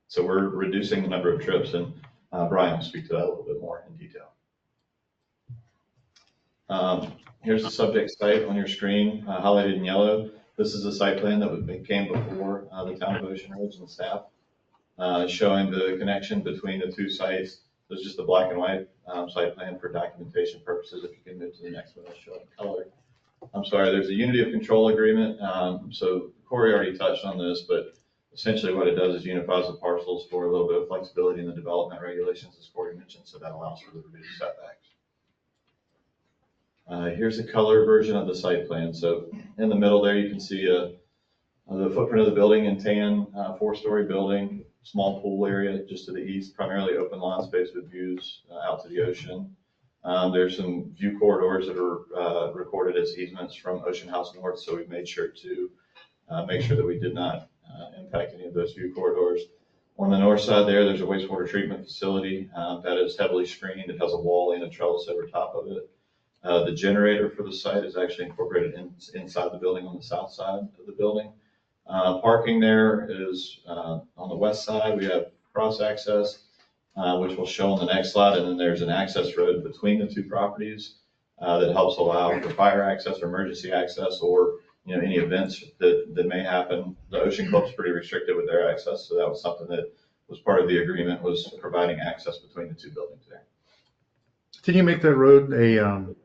So we're reducing the number of trips, and Brian will speak to that a little bit more in detail. Here's the subject site on your screen, highlighted in yellow. This is a site plan that came before the town of Ocean Ridge and staff, showing the connection between the two sites. There's just a black and white site plan for documentation purposes. If you can move to the next one, I'll show it in color. I'm sorry, there's a unity of control agreement. So Corey already touched on this, but essentially what it does is unifies the parcels for a little bit of flexibility in the development regulations, as Corey mentioned, so that allows for the reduced setbacks. Here's a color version of the site plan. So in the middle there, you can see the footprint of the building in tan, 4-story building, small pool area just to the east, primarily open lawn space with views out to the ocean. There's some view corridors that are recorded as easements from Ocean House North, so we made sure to make sure that we did not impact any of those view corridors. On the north side there's a wastewater treatment facility that is heavily screened. It has a wall and a trellis over top of it. The generator for the site is actually incorporated inside the building on the south side of the building. Parking there is on the west side. We have cross access, which we'll show on the next slide. And then there's an access road between the two properties that helps allow for fire access or emergency access, or any events that may happen. The Ocean Club's pretty restricted with their access, so that was something that was part of the agreement, was providing access between the two buildings there. Can you make that road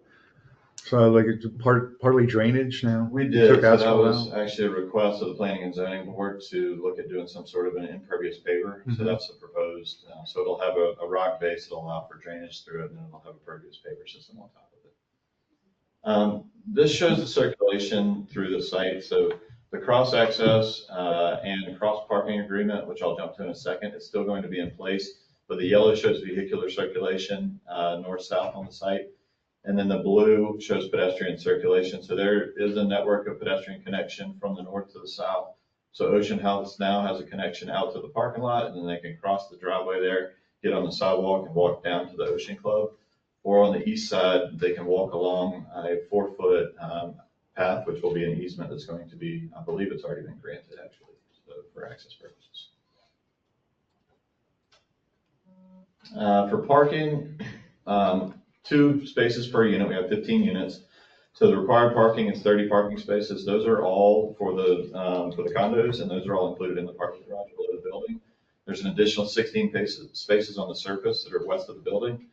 so like it's partly drainage now? We did. Took So that asphalt was out? actually a request of the Planning and Zoning Board to look at doing some sort of an impervious paver. So that's a proposed, so it'll have a rock base that'll allow for drainage through it, and then it'll have a pervious paver system on top of it. This shows the circulation through the site. So the cross access and cross parking agreement, which I'll jump to in a second, is still going to be in place. But the yellow shows vehicular circulation north-south on the site. And then the blue shows pedestrian circulation. So there is a network of pedestrian connection from the north to the south. So Ocean House now has a connection out to the parking lot, and then they can cross the driveway there, get on the sidewalk and walk down to the Ocean Club. Or on the east side, they can walk along a 4-foot path, which will be an easement that's going to be, I believe it's already been granted actually, so for access purposes. For parking, 2 spaces per unit. We have 15 units. So the required parking is 30 parking spaces. Those are all for the condos, and those are all included in the parking garage below the building. There's an additional 16 spaces on the surface that are west of the building.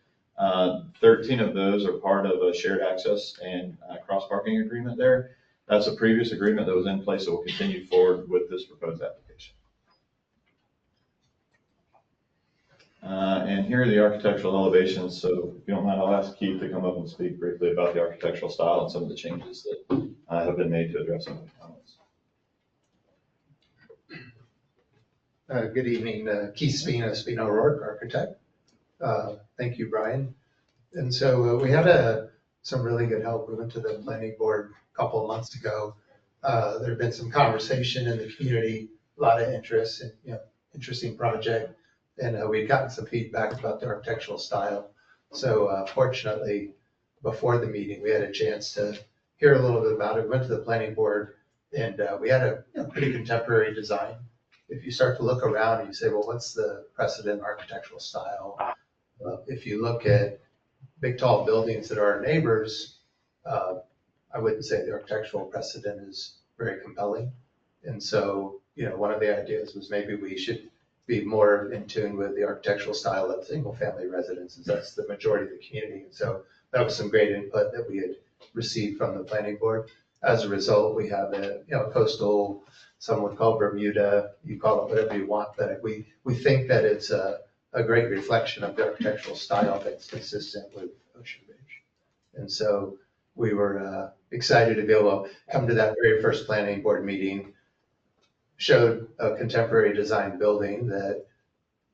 13 of those are part of a shared access and cross parking agreement there. That's a previous agreement that was in place that will continue forward with this proposed application. And here are the architectural elevations. So if you don't mind, I'll ask Keith to come up and speak briefly about the architectural style and some of the changes that have been made to address some of the comments. Good evening, Keith Spina, Spina O'Rourke, architect. Thank you, Brian. And so we had some really good help. We went to the planning board a couple of months ago. There had been some conversation in the community, a lot of interest, and interesting project. And we'd gotten some feedback about the architectural style. So fortunately, before the meeting, we had a chance to hear a little bit about it. We went to the planning board, and we had a pretty contemporary design. if you start to look around and you say, well, what's the precedent architectural style? If you look at big tall buildings that are our neighbors, I wouldn't say the architectural precedent is very compelling. And so, one of the ideas was maybe we should be more in tune with the architectural style of single family residences. That's the majority of the community. And so that was some great input that we had received from the planning board. As a result, we have a coastal, some would call Bermuda, you call it whatever you want, but we think that it's a great reflection of the architectural style that's consistent with Ocean Ridge. And so we were excited to be able to come to that very first planning board meeting, showed a contemporary design building that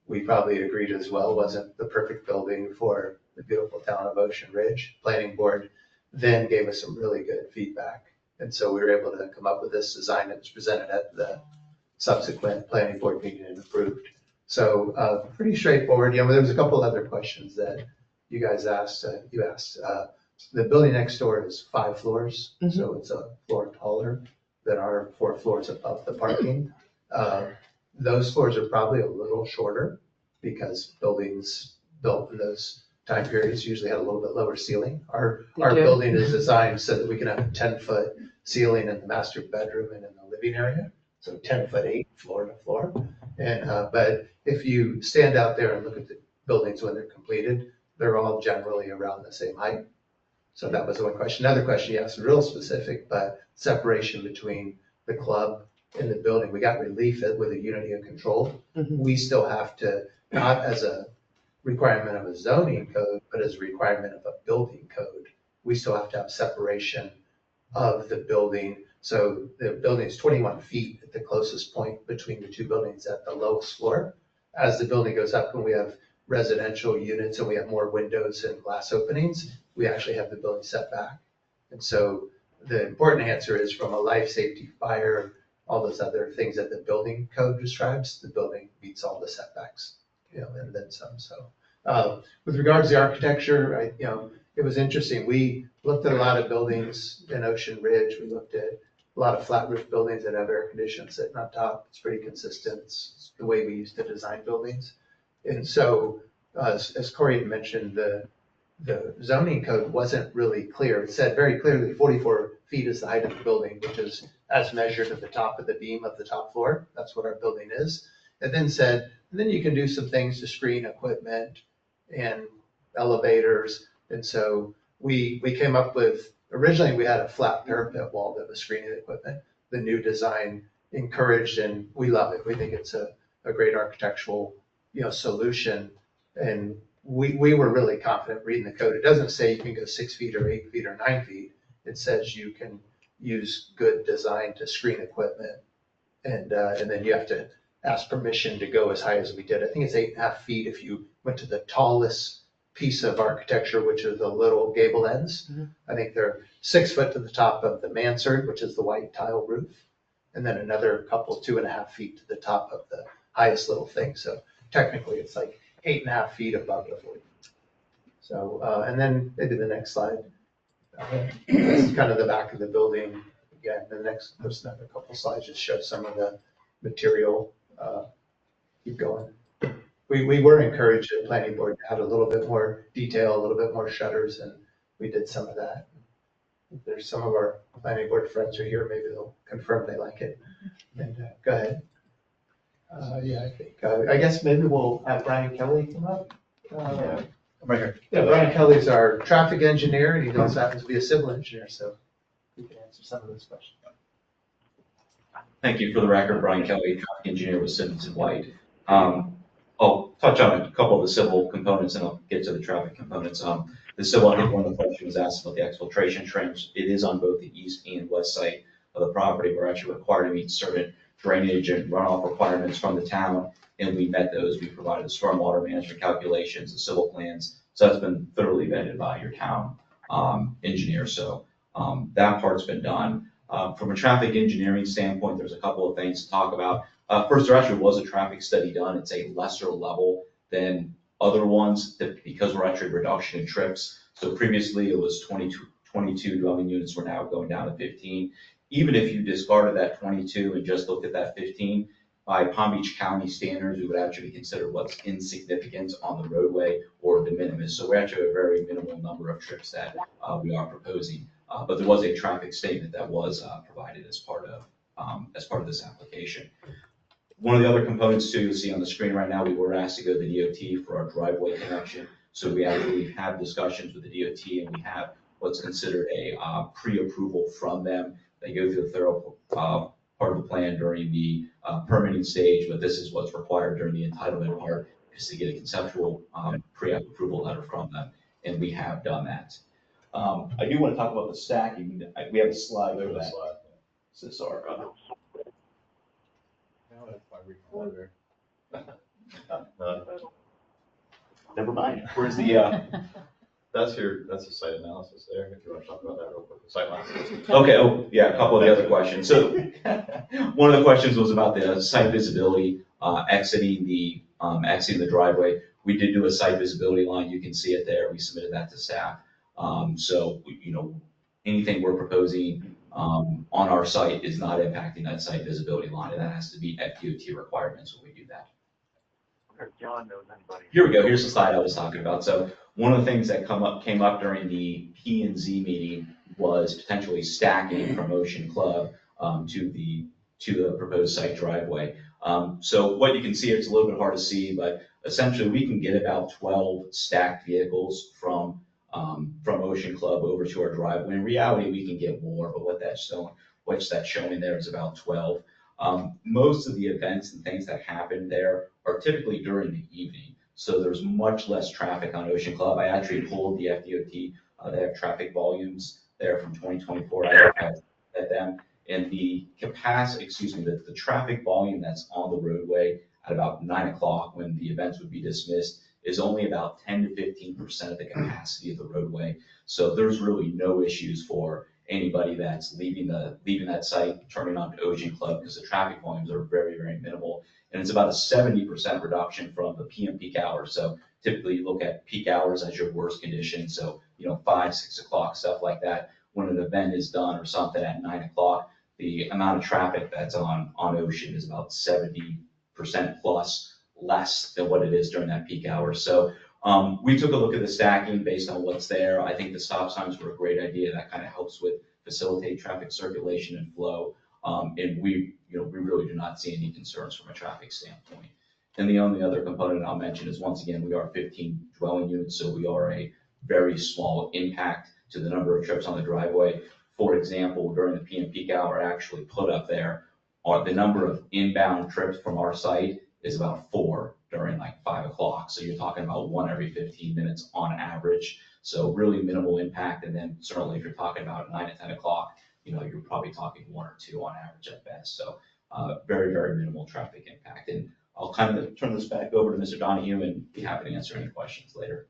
we probably agreed as well wasn't the perfect building for the beautiful town of Ocean Ridge. Planning board then gave us some really good feedback. And so we were able to come up with this design that was presented at the subsequent planning board meeting and approved. So pretty straightforward. There was a couple other questions that you guys asked. The building next door is 5 floors, so it's a floor taller than our 4 floors above the parking. Those floors are probably a little shorter because buildings built in those time periods usually had a little bit lower ceiling. Our building is designed so that we can have a 10-foot ceiling in the master bedroom and in the living area. So 10-foot 8 floor to floor. And but if you stand out there and look at the buildings when they're completed, they're all generally around the same height. So that was one question. Another question you asked, real specific, but separation between the club and the building. We got relief with a unity of control. We still have to, not as a requirement of a zoning code, but as a requirement of a building code, we still have to have separation of the building. So the building is 21 feet at the closest point between the 2 buildings at the lowest floor. As the building goes up and we have residential units and we have more windows and glass openings, we actually have the building set back. And so the important answer is from a life safety, fire, all those other things that the building code describes, the building meets all the setbacks, and then some. So with regards to the architecture, it was interesting. We looked at a lot of buildings in Ocean Ridge. We looked at a lot of flat roof buildings that have air conditioning sitting on top. It's pretty consistent. It's the way we used to design buildings. And so as Corey had mentioned, the zoning code wasn't really clear. It said very clearly 44 feet is the height of the building, which is as measured at the top of the beam of the top floor. That's what our building is. It then said, and then you can do some things to screen equipment and elevators. And so we came up with, originally we had a flat parapet wall that was screening the equipment. The new design encouraged, and we love it. We think it's a great architectural solution. And we were really confident reading the code. It doesn't say you can go 6 feet or 8 feet or 9 feet. It says you can use good design to screen equipment. And then you have to ask permission to go as high as we did. I think it's 8.5 feet if you went to the tallest piece of architecture, which are the little gable ends. I think they're 6 foot to the top of the mansard, which is the white tile roof. And then another couple, 2.5 feet to the top of the highest little thing. So technically it's like 8.5 feet above the floor. So, and then maybe the next slide. This is kind of the back of the building. Again, there's another couple slides just show some of the material. Keep going. We were encouraged at planning board to have a little bit more detail, a little bit more shutters, and we did some of that. If there's some of our planning board friends are here, maybe they'll confirm they like it. And go ahead. Yeah, I think, I guess maybe we'll have Brian Kelly come up. Right here. Yeah, Brian Kelly's our traffic engineer, and he also happens to be a civil engineer, so he can answer some of those questions. Thank you. For the record, Brian Kelly, traffic engineer with Simmons & White. I'll touch on a couple of the civil components and I'll get to the traffic components. The civil, I think one of the questions was asked about the exfiltration trench. It is on both the east and west side of the property. We're actually required to meet certain drainage and runoff requirements from the town, and we met those. We provided the stormwater management calculations, the civil plans. So that's been thoroughly vetted by your town engineer. So that part's been done. From a traffic engineering standpoint, there's a couple of things to talk about. First, there actually was a traffic study done. It's a lesser level than other ones because we're actually reduction in trips. So previously it was 22 dwelling units. We're now going down to 15. Even if you discarded that 22 and just looked at that 15, by Palm Beach County standards, we would actually consider what's insignificant on the roadway or de minimis. So we actually have a very minimal number of trips that we are proposing. But there was a traffic statement that was provided as part of this application. One of the other components too, you'll see on the screen right now, we were asked to go to the DOT for our driveway connection. So we actually have discussions with the DOT, and we have what's considered a pre-approval from them. They go through the thorough part of the plan during the permitting stage, but this is what's required during the entitlement part, is to get a conceptual pre-approval letter from them, and we have done that. I do want to talk about the stacking. We have a slide over that. So sorry. Never mind. Where's the? That's the site analysis there, if you want to talk about that real quick, the site analysis. Okay, oh, yeah, a couple of the other questions. So one of the questions was about the site visibility, exiting the driveway. We did do a site visibility line. You can see it there. We submitted that to staff. So, anything we're proposing on our site is not impacting that site visibility line, and that has to meet FDOT requirements when we do that. John knows anybody. Here we go. Here's the slide I was talking about. So one of the things that came up during the P&Z meeting was potentially stacking from Ocean Club to the proposed site driveway. So what you can see, it's a little bit hard to see, but essentially we can get about 12 stacked vehicles from Ocean Club over to our driveway. In reality, we can get more, but what's showing there is about 12. Most of the events and things that happen there are typically during the evening. So there's much less traffic on Ocean Club. I actually pulled the FDOT, they have traffic volumes there from 2024. I looked at them, and the traffic volume that's on the roadway at about 9 o'clock when the events would be dismissed is only about 10 to 15% of the capacity of the roadway. So there's really no issues for anybody that's leaving that site, turning on to Ocean Club, because the traffic volumes are very, very minimal. And it's about a 70% reduction from the PM peak hours. So typically you look at peak hours as your worst condition. So, 5, 6 o'clock, stuff like that. When an event is done or something at 9 o'clock, the amount of traffic that's on Ocean is about 70% plus less than what it is during that peak hour. So we took a look at the stacking based on what's there. I think the stop signs were a great idea. That kind of helps with facilitate traffic circulation and flow. And we really do not see any concerns from a traffic standpoint. And the only other component I'll mention is, once again, we are 15 dwelling units, so we are a very small impact to the number of trips on the driveway. For example, during the PM peak hour, I actually put up there the number of inbound trips from our site is about 4 during 5 o'clock. So you're talking about 1 every 15 minutes on average. So really minimal impact. And then certainly if you're talking about 9 to 10 o'clock, you're probably talking 1 or 2 on average at best. So very, very minimal traffic impact. And I'll kind of turn this back over to Mr. Donahue and be happy to answer any questions later.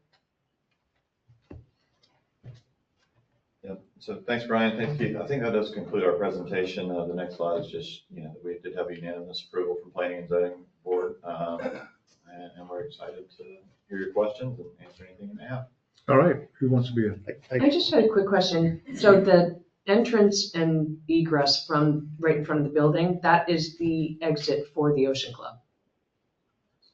Yep. So thanks, Brian. Thanks, Keith. I think that does conclude our presentation. The next slide is just, we did have unanimous approval from Planning and Zoning Board. And we're excited to hear your questions and answer anything you may have. All right, who wants to be in? I just had a quick question. So the entrance and egress from right in front of the building, that is the exit for the Ocean Club,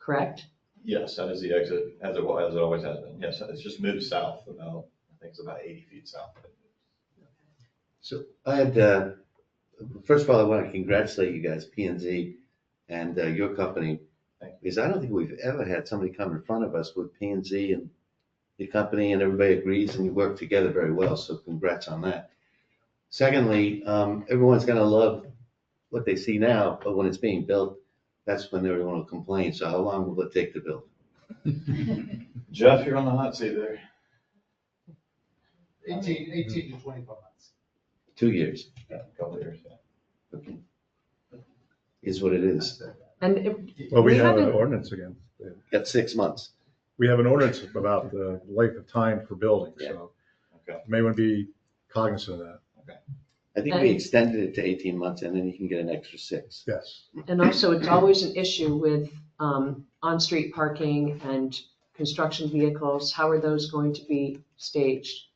correct? Yes, that is the exit, as it always has been. Yes, it's just moved south about, I think it's about 80 feet south. So I had, first of all, I want to congratulate you guys, P&Z, and your company, because I don't think we've ever had somebody come in front of us with P&Z and the company, and everybody agrees and you work together very well. So congrats on that. Secondly, everyone's going to love what they see now, but when it's being built, that's when everyone will complain. So how long will it take to build? Jeff, you're on the hot seat there. 18 to 24 months. 2 years. Yeah, a couple of years, yeah. Okay. Is what it is. And Well, we have an ordinance again. Got 6 months. We have an ordinance about the length of time for building, so Okay. you may want to be cognizant of that. I think we extended it to 18 months and then you can get an extra 6. Yes. And also, it's always an issue with on-street parking and construction vehicles. How are those going to be staged?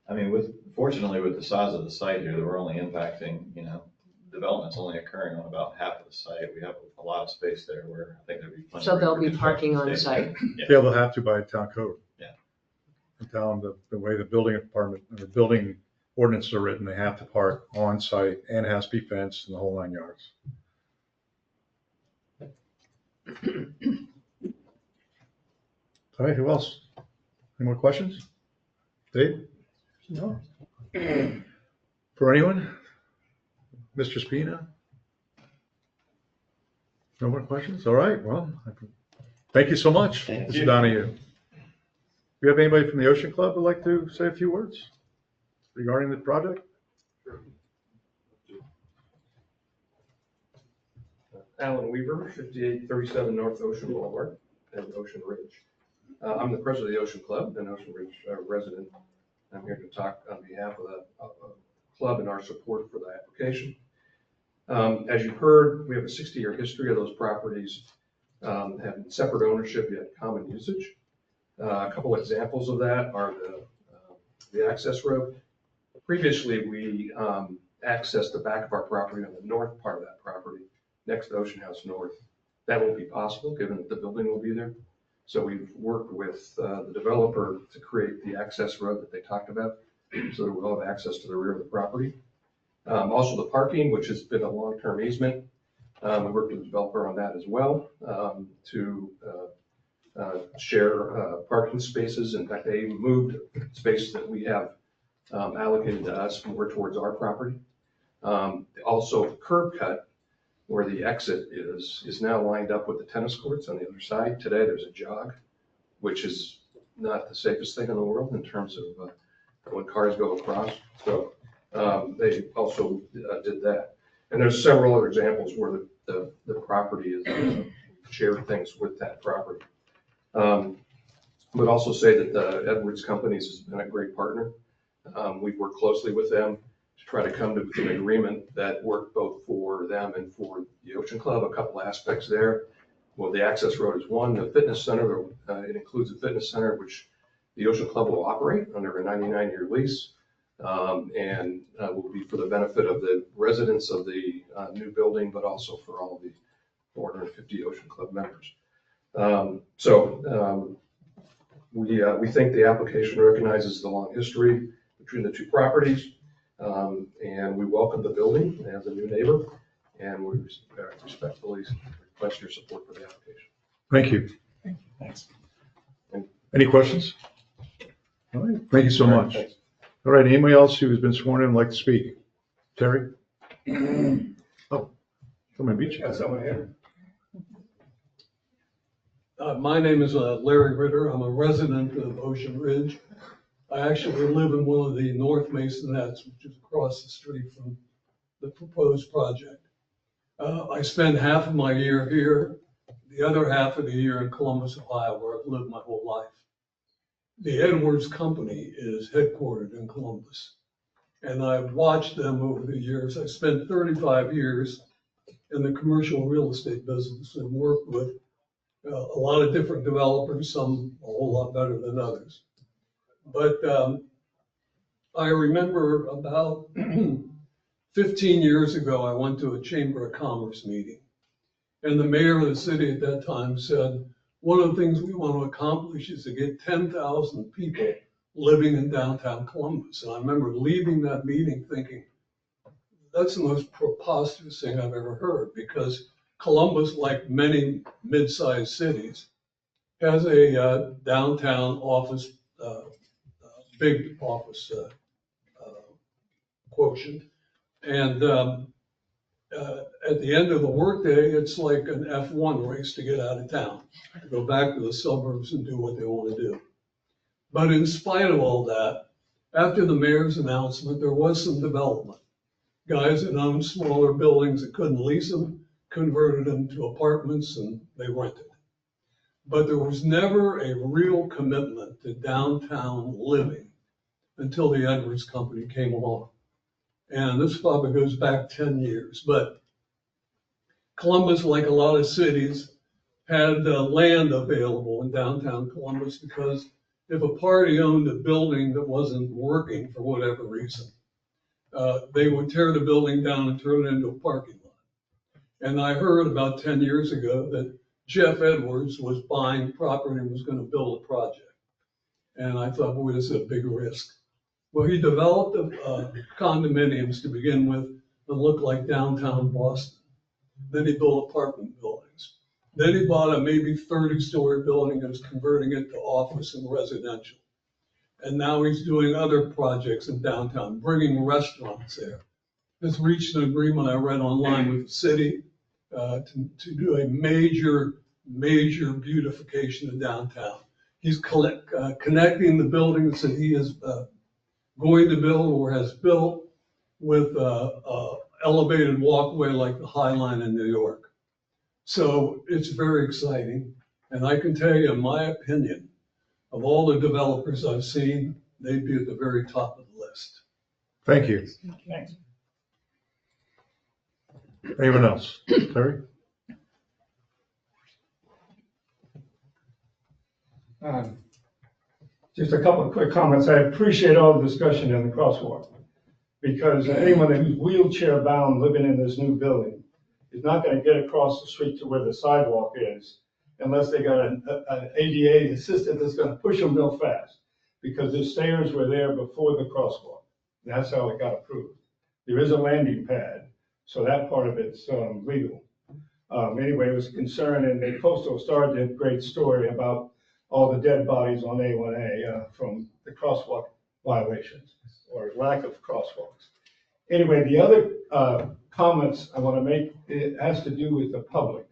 I mean, fortunately with the size of the site here, that we're only impacting, development's only occurring on about half of the site. We have a lot of space there where I think there'd be plenty. So of room there'll for be construction parking on to stay. site. Yeah. Yeah, they'll have to by town code. Yeah. The town, the way the building department, the building ordinances are written, they have to park on site and it has to be fenced and the whole 9 yards. All right, who else? Any more questions? Dave? No. For anyone? Mr. Spina? No more questions? All right, well, thank you so much, Mr. Donahue. Do you have anybody from the Ocean Club who'd like to say a few words regarding the project? Alan Weaver, 5837 North Ocean Boulevard and Ocean Ridge. I'm the president of the Ocean Club and Ocean Ridge resident. I'm here to talk on behalf of the club and our support for the application. As you've heard, we have a 60-year history of those properties having separate ownership yet common usage. A couple examples of that are the access road. Previously, we accessed the back of our property on the north part of that property, next to Ocean House North. That won't be possible given that the building will be there. So we've worked with the developer to create the access road that they talked about so that we'll have access to the rear of the property. Also the parking, which has been a long-term easement. We worked with the developer on that as well to share parking spaces. In fact, they moved spaces that we have allocated to us more towards our property. Also the curb cut where the exit is now lined up with the tennis courts on the other side. Today there's a jog, which is not the safest thing in the world in terms of when cars go across. So they also did that. And there's several other examples where the property is shared things with that property. Would also say that the Edwards Companies has been a great partner. We've worked closely with them to try to come to an agreement that worked both for them and for the Ocean Club. A couple aspects there. Well, the access road is one. The fitness center, it includes a fitness center which the Ocean Club will operate under a 99-year lease. And will be for the benefit of the residents of the new building, but also for all of the 450 Ocean Club members. We think the application recognizes the long history between the two properties, and we welcome the building as a new neighbor, and we respectfully request your support for the application. Thank you. Thanks. Any questions? All right, thank you so much. Thanks. All right, anybody else who has been sworn in would like to speak? Terry? Oh, come and beat you. Got someone here. My name is Larry Ritter. I'm a resident of Ocean Ridge. I actually live in one of the North Masonettes, which is across the street from the proposed project. I spend half of my year here, the other half of the year in Columbus, Ohio, where I've lived my whole life. The Edwards Company is headquartered in Columbus, and I've watched them over the years. I spent 35 years in the commercial real estate business and worked with a lot of different developers, some a whole lot better than others. But I remember about 15 years ago, I went to a Chamber of Commerce meeting, and the mayor of the city at that time said, one of the things we want to accomplish is to get 10,000 people living in downtown Columbus. And I remember leaving that meeting thinking, that's the most preposterous thing I've ever heard, because Columbus, like many mid-sized cities, has a downtown office, big office quotient. And at the end of the workday, it's like an F1 race to get out of town, to go back to the suburbs and do what they want to do. But in spite of all that, after the mayor's announcement, there was some development. Guys that owned smaller buildings that couldn't lease them, converted them to apartments and they rented. But there was never a real commitment to downtown living until the Edwards Company came along. And this probably goes back 10 years, but Columbus, like a lot of cities, had land available in downtown Columbus because if a party owned a building that wasn't working for whatever reason, they would tear the building down and turn it into a parking lot. And I heard about 10 years ago that Jeff Edwards was buying property and was going to build a project. And I thought, boy, this is a big risk. Well, he developed condominiums to begin with that looked like downtown Boston. Then he built apartment buildings. Then he bought a maybe 30-story building and was converting it to office and residential. And now he's doing other projects in downtown, bringing restaurants there. He's reached an agreement I read online with the city to do a major beautification of downtown. He's connecting the buildings that he is going to build or has built with elevated walkway like the High Line in New York. So it's very exciting. And I can tell you, in my opinion, of all the developers I've seen, they'd be at the very top of the list. Thank you. Thanks. Anyone else? Terry? Just a couple of quick comments. I appreciate all the discussion in the crosswalk, because anyone who's wheelchair bound living in this new building is not going to get across the street to where the sidewalk is unless they got an ADA assistant that's going to push them real fast, because the stairs were there before the crosswalk. That's how it got approved. There is a landing pad, so that part of it's legal. Anyway, it was a concern, and the Coastal Star did a great story about all the dead bodies on A1A from the crosswalk violations or lack of crosswalks. Anyway, the other comments I want to make, it has to do with the public.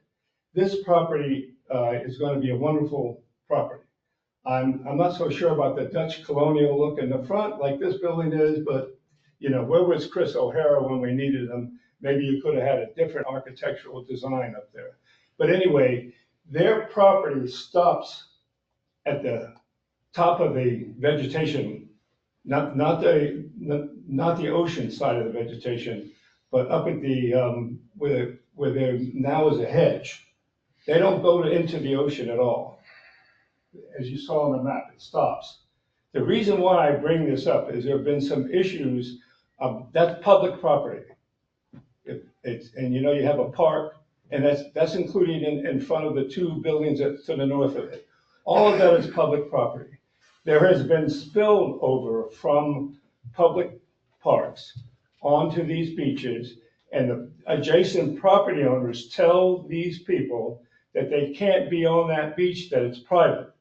This property is going to be a wonderful property. I'm not so sure about the Dutch colonial look in the front like this building is, but you know, where was Chris O'Hara when we needed him? Maybe you could have had a different architectural design up there. But anyway, their property stops at the top of the vegetation, not the ocean side of the vegetation, but up at the where there now is a hedge. They don't go into the ocean at all. As you saw on the map, it stops. The reason why I bring this up is there have been some issues. That's public property. And you know, you have a park, and that's included in front of the two buildings to the north of it. All of that is public property. There has been spillover from public parks onto these beaches, and the adjacent property owners tell these people that they can't be on that beach, that it's private.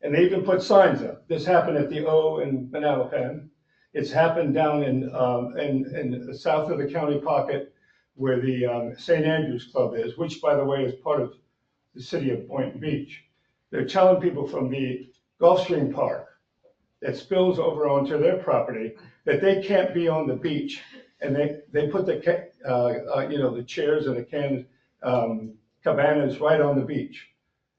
And they even put signs up. This happened at the O in Manalapan. It's happened down in the south of the county pocket where the St. Andrews Club is, which, by the way, is part of the city of Boynton Beach. They're telling people from the Gulfstream Park that spills over onto their property that they can't be on the beach, and they put the the chairs and the cabanas right on the beach,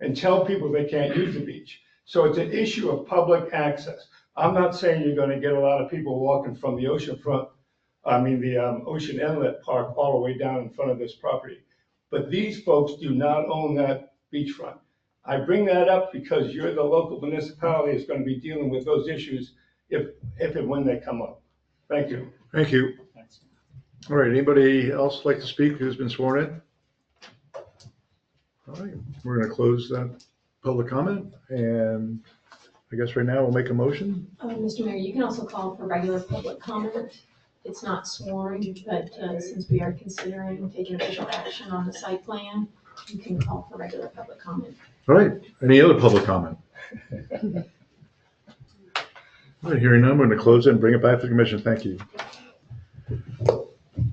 and tell people they can't use the beach. So it's an issue of public access. I'm not saying you're going to get a lot of people walking from the oceanfront, the Ocean Inlet Park all the way down in front of this property, but these folks do not own that beachfront. I bring that up because you're the local municipality that's going to be dealing with those issues if and when they come up. Thank you. Thank you. All right, anybody else like to speak who's been sworn in? All right, we're going to close that public comment, and I guess right now we'll make a motion. Mr. Mayor, you can also call for regular public comment. It's not sworn, but since we are considering taking official action on the site plan, you can call for regular public comment. All right, any other public comment? All right, hearing none, I'm going to close it and bring it back to the commission. Thank you.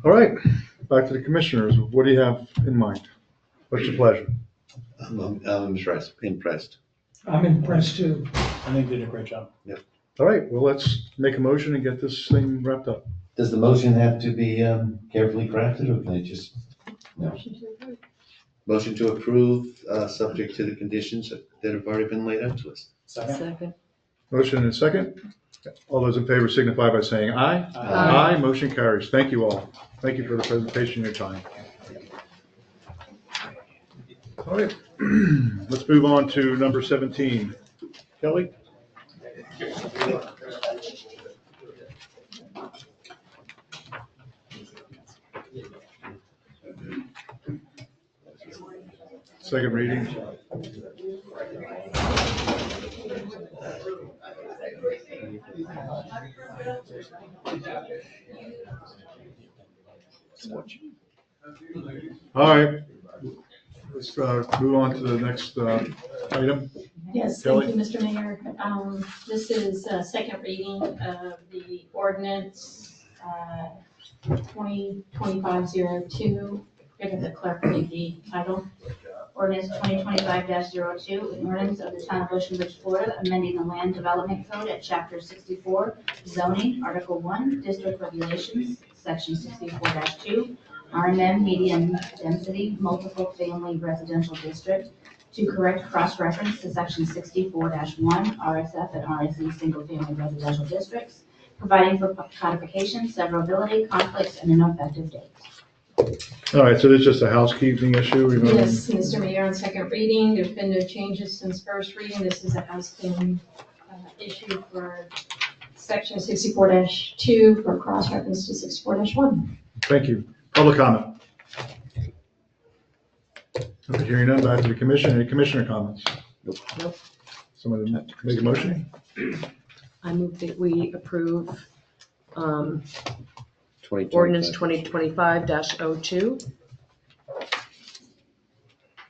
All right, back to the commissioners. What do you have in mind? What's your pleasure? I'm impressed. I'm impressed too. I think they did a great job. Yep. All right, well, let's make a motion and get this thing wrapped up. Does the motion have to be carefully crafted, or can it just, no? Motion to approve, subject to the conditions that have already been laid out to us. Second. Motion and second. All those in favor signify by saying aye. Aye. Aye, motion carries. Thank you all. Thank you for the presentation and your time. All right, let's move on to number 17. Kelly? second reading. All right, let's move on to the next item. Yes, Kelly? thank you, Mr. Mayor. This is second reading of the ordinance 2025-02. If the clerk read the title. Ordinance 2025-02, an ordinance of the Town of Ocean Ridge, Florida, amending the Land Development Code at Chapter 64, zoning, Article 1, District Regulations, Section 64-2, RMM Medium Density Multiple Family Residential District, to correct cross-reference to Section 64-1, RSF and RSE Single Family Residential Districts, providing for codification, severability, conflicts, and an effective date. All right, so this is just a housekeeping issue. Yes, Mr. Mayor, on second reading, there's been no changes since first reading. This is a housekeeping issue for section 64-2 for cross-reference to 64-1. Thank you. Public comment. Okay, hearing none, back to the commission. Any commissioner comments? Nope. Someone make a motion? I move that we approve ordinance 2025-02.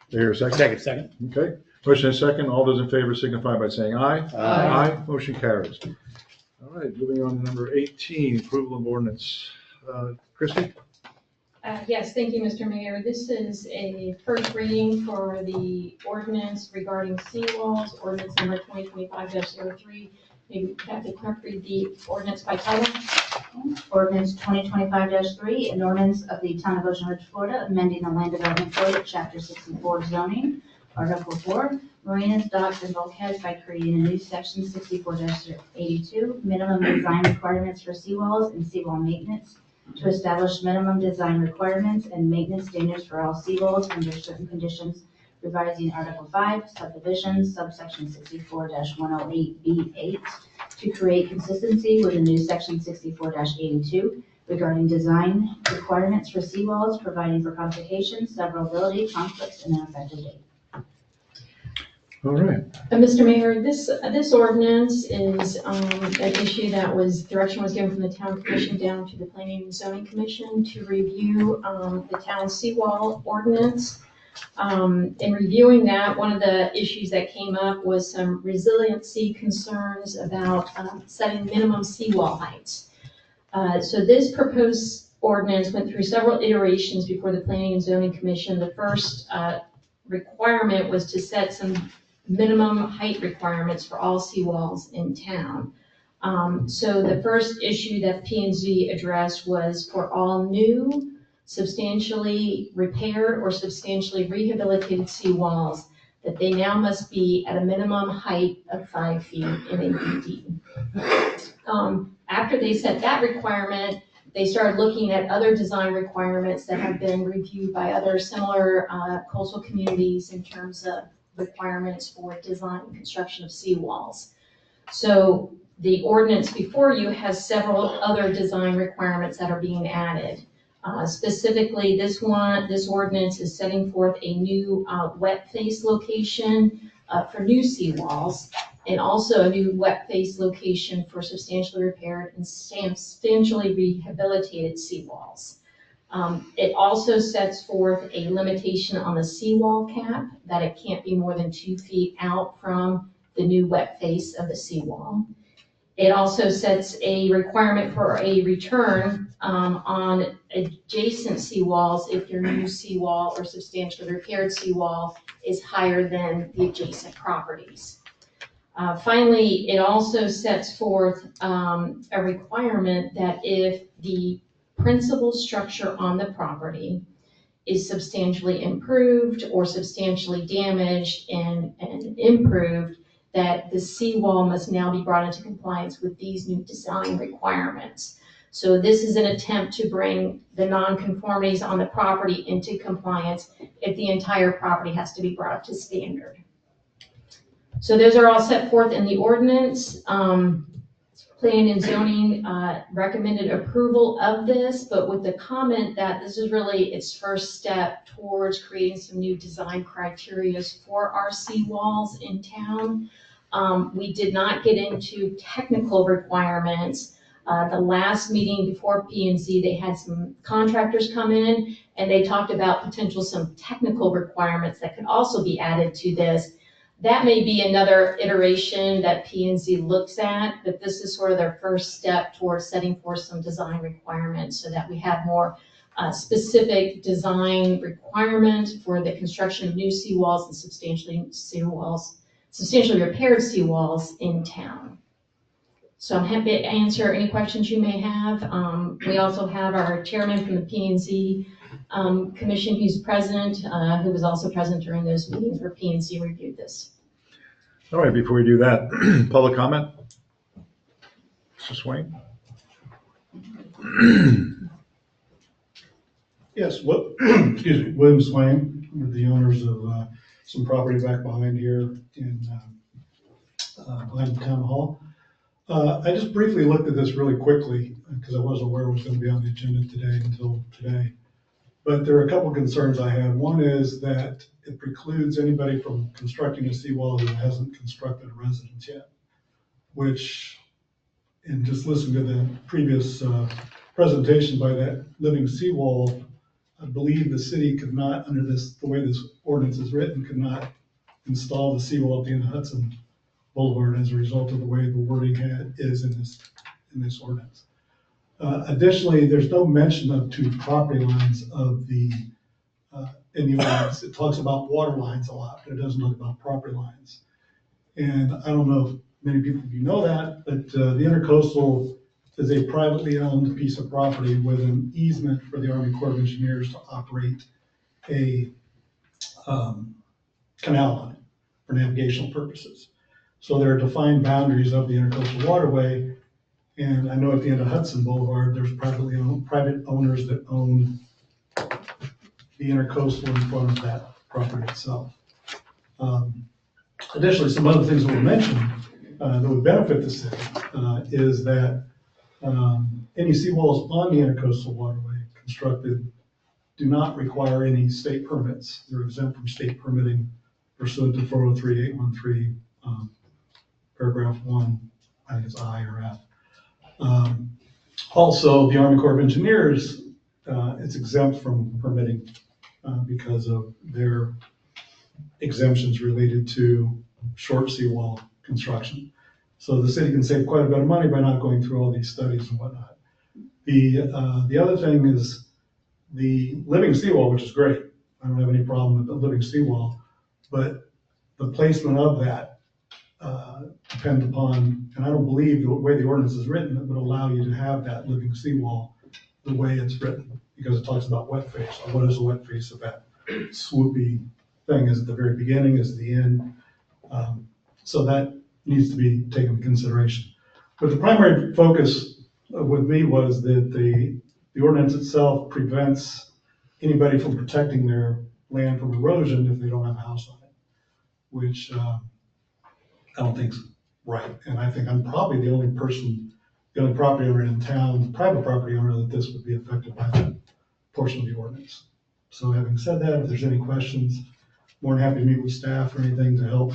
Here, a second? Second. Okay, motion and second. All those in favor signify by saying aye. Aye. Motion carries. All right, moving on to number 18, approval of ordinance. Christie? Yes, thank you, Mr. Mayor. This is a first reading for the ordinance regarding seawalls, ordinance number 2025-03. Maybe Kathy Clark read the ordinance by title. Ordinance 2025-3, an ordinance of the Town of Ocean Ridge, Florida, amending the Land Development Code at Chapter 64 zoning, Article 4, marinas, docks, and bulkheads by creating a new Section 64-82, minimum design requirements for seawalls and seawall maintenance, to establish minimum design requirements and maintenance standards for all seawalls under certain conditions, revising Article 5, subdivisions, subsection 64-108B8, to create consistency with a new Section 64-82 regarding design requirements for seawalls, providing for codification, severability, conflicts, and an effective date. All right. Mr. Mayor, this ordinance is an issue that direction was given from the Town Commission down to the Planning and Zoning Commission to review the town seawall ordinance. In reviewing that, one of the issues that came up was some resiliency concerns about setting minimum seawall heights. So this proposed ordinance went through several iterations before the Planning and Zoning Commission. The first requirement was to set some minimum height requirements for all seawalls in town. So the first issue that P&Z addressed was for all new, substantially repaired or substantially rehabilitated seawalls, that they now must be at a minimum height of 5 feet in APD. After they set that requirement, they started looking at other design requirements that have been reviewed by other similar coastal communities in terms of requirements for design and construction of seawalls. So the ordinance before you has several other design requirements that are being added. Specifically, this ordinance is setting forth a new wet face location for new seawalls, and also a new wet face location for substantially repaired and substantially rehabilitated seawalls. It also sets forth a limitation on the seawall cap, that it can't be more than 2 feet out from the new wet face of the seawall. It also sets a requirement for a return on adjacent seawalls if your new seawall or substantially repaired seawall is higher than the adjacent properties. Finally, it also sets forth a requirement that if the principal structure on the property is substantially improved or substantially damaged and improved, that the seawall must now be brought into compliance with these new design requirements. So this is an attempt to bring the nonconformities on the property into compliance if the entire property has to be brought up to standard. So those are all set forth in the ordinance. Planning Planning and Zoning recommended approval of this, but with the comment that this is really its first step towards creating some new design criteria for our seawalls in town. We did not get into technical requirements. The last meeting before P&Z, they had some contractors come in and they talked about some technical requirements that could also be added to this. That may be another iteration that P&Z looks at, but this is sort of their first step towards setting forth some design requirements so that we have more specific design requirement for the construction of new seawalls and substantially repaired seawalls in town. So I'm happy to answer any questions you may have. We also have our chairman from the P&Z commission who's present, who was also present during those meetings where P&Z reviewed this. All right, before we do that, public comment? Mr. Swain? Yes, excuse me, William Swain, with the owners of some property back behind here in behind the town hall. I just briefly looked at this really quickly because I wasn't aware it was going to be on the agenda today until today. But there are a couple of concerns I have. One is that it precludes anybody from constructing a seawall who hasn't constructed a residence yet, which, and just listening to the previous presentation by that living seawall, I believe the city could not, under the way this ordinance is written, could not install the seawall at the end of Hudson Boulevard as a result of the way the wording is in this ordinance. Additionally, there's no mention of two property lines of in the ordinance. It talks about water lines a lot, but it doesn't talk about property lines. And I don't know if many people of you know that, but the Intercoastal is a privately owned piece of property with an easement for the Army Corps of Engineers to operate a canal line for navigational purposes. So there are defined boundaries of the Intercoastal Waterway. And I know at the end of Hudson Boulevard, there's private owners that own the Intercoastal in front of that property itself. Additionally, some other things that were mentioned that would benefit the city is that any seawalls on the Intercoastal Waterway constructed do not require any state permits. They're exempt from state permitting pursuant to 403-813, paragraph 1, I think it's I or F. Also, the Army Corps of Engineers is exempt from permitting because of their exemptions related to short seawall construction. So the city can save quite a bit of money by not going through all these studies and whatnot. The other thing is the living seawall, which is great. I don't have any problem with the living seawall, but the placement of that depends upon, and I don't believe the way the ordinance is written, it would allow you to have that living seawall the way it's written, because it talks about wet face. So what is the wet face of that swoopy thing? Is it the very beginning? Is it the end? So that needs to be taken into consideration. But the primary focus with me was that the ordinance itself prevents anybody from protecting their land from erosion if they don't have a house on it, which I don't think's right. And I think I'm probably the only property owner in town, private property owner, that this would be affected by that portion of the ordinance. So having said that, if there's any questions, more than happy to meet with staff or anything to help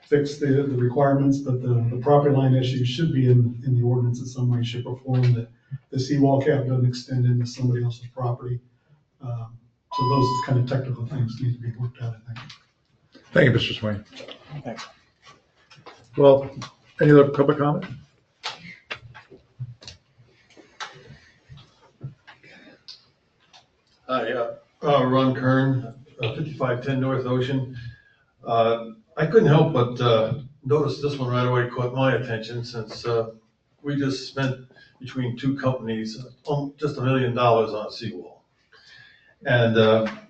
fix the requirements, but the property line issue should be in the ordinance in some way, shape, or form, that the seawall cap doesn't extend into somebody else's property. So those kind of technical things need to be worked out, I think. Thank you, Mr. Swain. Thanks. Well, any other public comment? Hi, Ron Kern, 5510 North Ocean. I couldn't help but notice this one right away caught my attention, since we just spent between two companies just $1 million on a seawall. And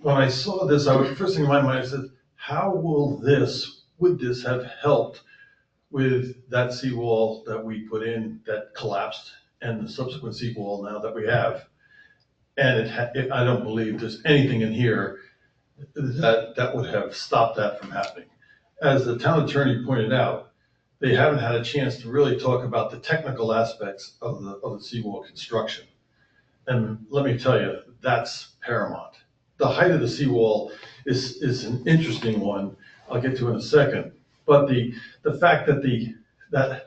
when I saw this, first thing in my mind, I said, how would this have helped with that seawall that we put in that collapsed and the subsequent seawall now that we have? And I don't believe there's anything in here that would have stopped that from happening. As the town attorney pointed out, they haven't had a chance to really talk about the technical aspects of the seawall construction. And let me tell you, that's paramount. The height of the seawall is an interesting one. I'll get to in a second. But the fact that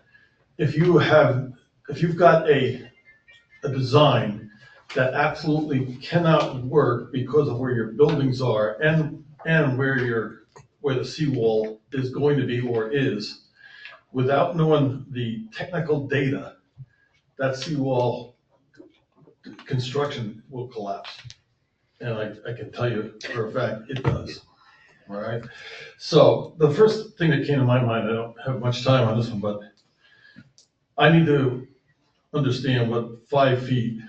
if you've got a design that absolutely cannot work because of where your buildings are and where the seawall is going to be or is, without knowing the technical data, that seawall construction will collapse. And I can tell you for a fact it does. All right. So the first thing that came to my mind, I don't have much time on this one, but I need to understand what 5 feet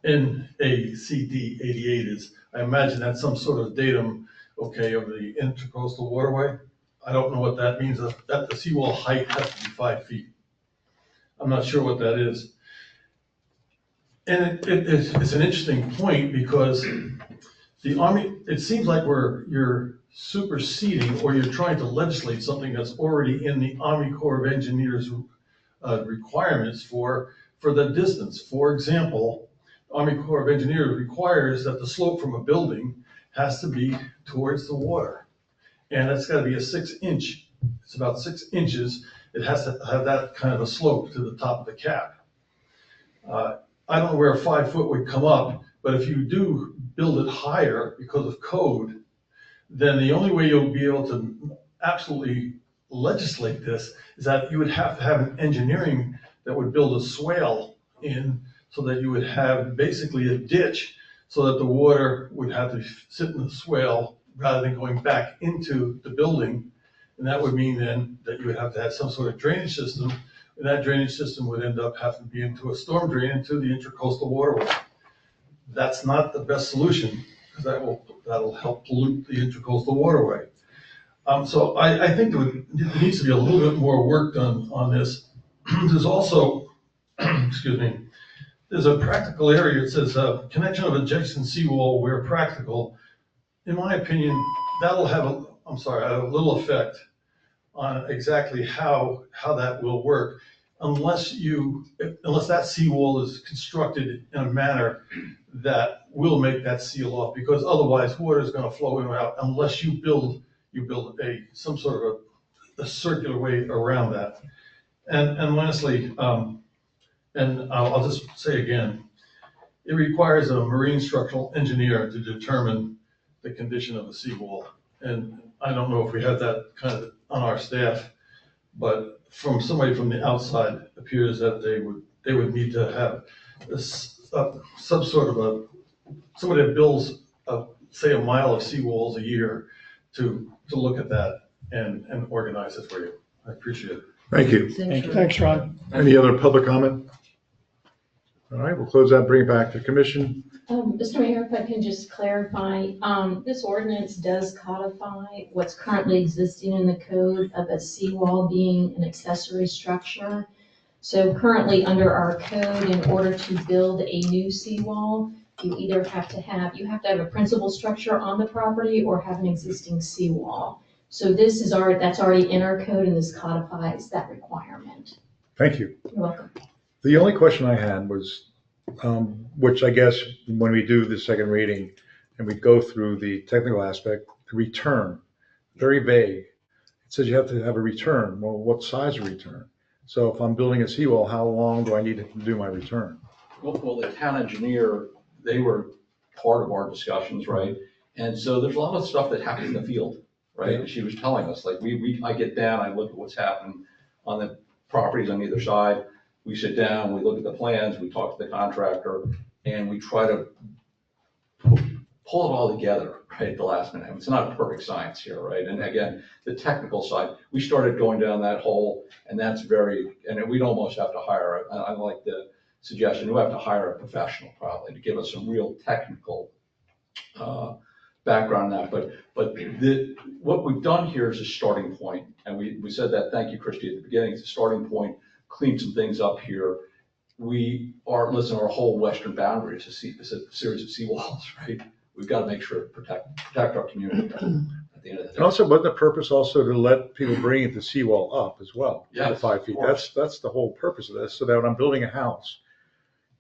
NACD 88 is. I imagine that's some sort of datum, okay, of the intercoastal waterway. I don't know what that means. That the seawall height has to be 5 feet. I'm not sure what that is. And it's an interesting point because the Army, it seems like you're superseding or you're trying to legislate something that's already in the Army Corps of Engineers requirements for the distance. For example, Army Corps of Engineers requires that the slope from a building has to be towards the water. And that's got to be a 6-inch. It's about 6 inches. It has to have that kind of a slope to the top of the cap. I don't know where 5 foot would come up, but if you do build it higher because of code, then the only way you'll be able to absolutely legislate this is that you would have to have an engineering that would build a swale in so that you would have basically a ditch so that the water would have to sit in the swale rather than going back into the building. And that would mean then that you would have to have some sort of drainage system, and that drainage system would end up having to be into a storm drain into the intercoastal waterway. That's not the best solution because that'll help pollute the intercoastal waterway. So I think there needs to be a little bit more work done on this. There's also, excuse me, there's a practical area. It says connection of adjacent seawall where practical. In my opinion, that'll have a little effect on exactly how that will work, unless that seawall is constructed in a manner that will make that seal off, because otherwise water is going to flow in and out unless you build some sort of a circular way around that. And lastly, and I'll just say again, it requires a marine structural engineer to determine the condition of the seawall. And I don't know if we have that kind of on our staff, but from somebody from the outside, it appears that they would need to have some sort of somebody that builds say a mile of seawalls a year to look at that and organize it for you. I appreciate it. Thank you. Thanks, Ron. Any other public comment? All right, we'll close that, bring it back to commission. Mr. Mayor, if I can just clarify, this ordinance does codify what's currently existing in the code of a seawall being an accessory structure. So currently under our code, in order to build a new seawall, you either have to have a principal structure on the property or have an existing seawall. So that's already in our code, and this codifies that requirement. Thank you. You're welcome. The only question I had was, which I guess when we do the second reading and we go through the technical aspect, the return, very vague. It says you have to have a return. Well, what size of return? So if I'm building a seawall, how long do I need to do my return? Well, the town engineer, they were part of our discussions, right? And so there's a lot of stuff that happens in the field, right? Yeah. She was telling us, like, I get down, I look at what's happening on the properties on either side. We sit down, we look at the plans, we talk to the contractor, and we try to pull it all together, right, at the last minute. It's not a perfect science here, right? And again, the technical side, we started going down that hole, and and we'd almost have to hire, I like the suggestion, we have to hire a professional probably to give us some real technical background on that. But what we've done here is a starting point, and we said that, thank you, Christy, at the beginning, it's a starting point, clean some things up here. Our whole western boundary is a series of seawalls, right? We've got to make sure to protect our community. at the end of the day. And also, but the purpose also to let people bring the seawall up as well, to the Yes, 5 of feet. course. That's the whole purpose of this, so that when I'm building a house,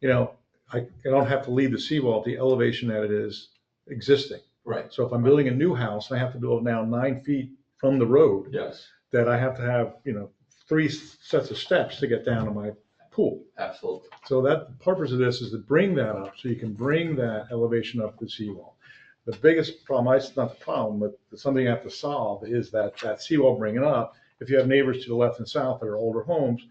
I don't have to leave the seawall at the elevation that it is existing. Right, So if I'm building a new house, and I have to build now 9 feet from the road, yes, that I have to have, 3 sets of steps to get down to my pool. absolutely. So that the purpose of this is to bring that up, so you can bring that elevation up to the seawall. The biggest problem, it's not the problem, but something you have to solve is that seawall bringing up. If you have neighbors to the left and south that are older homes,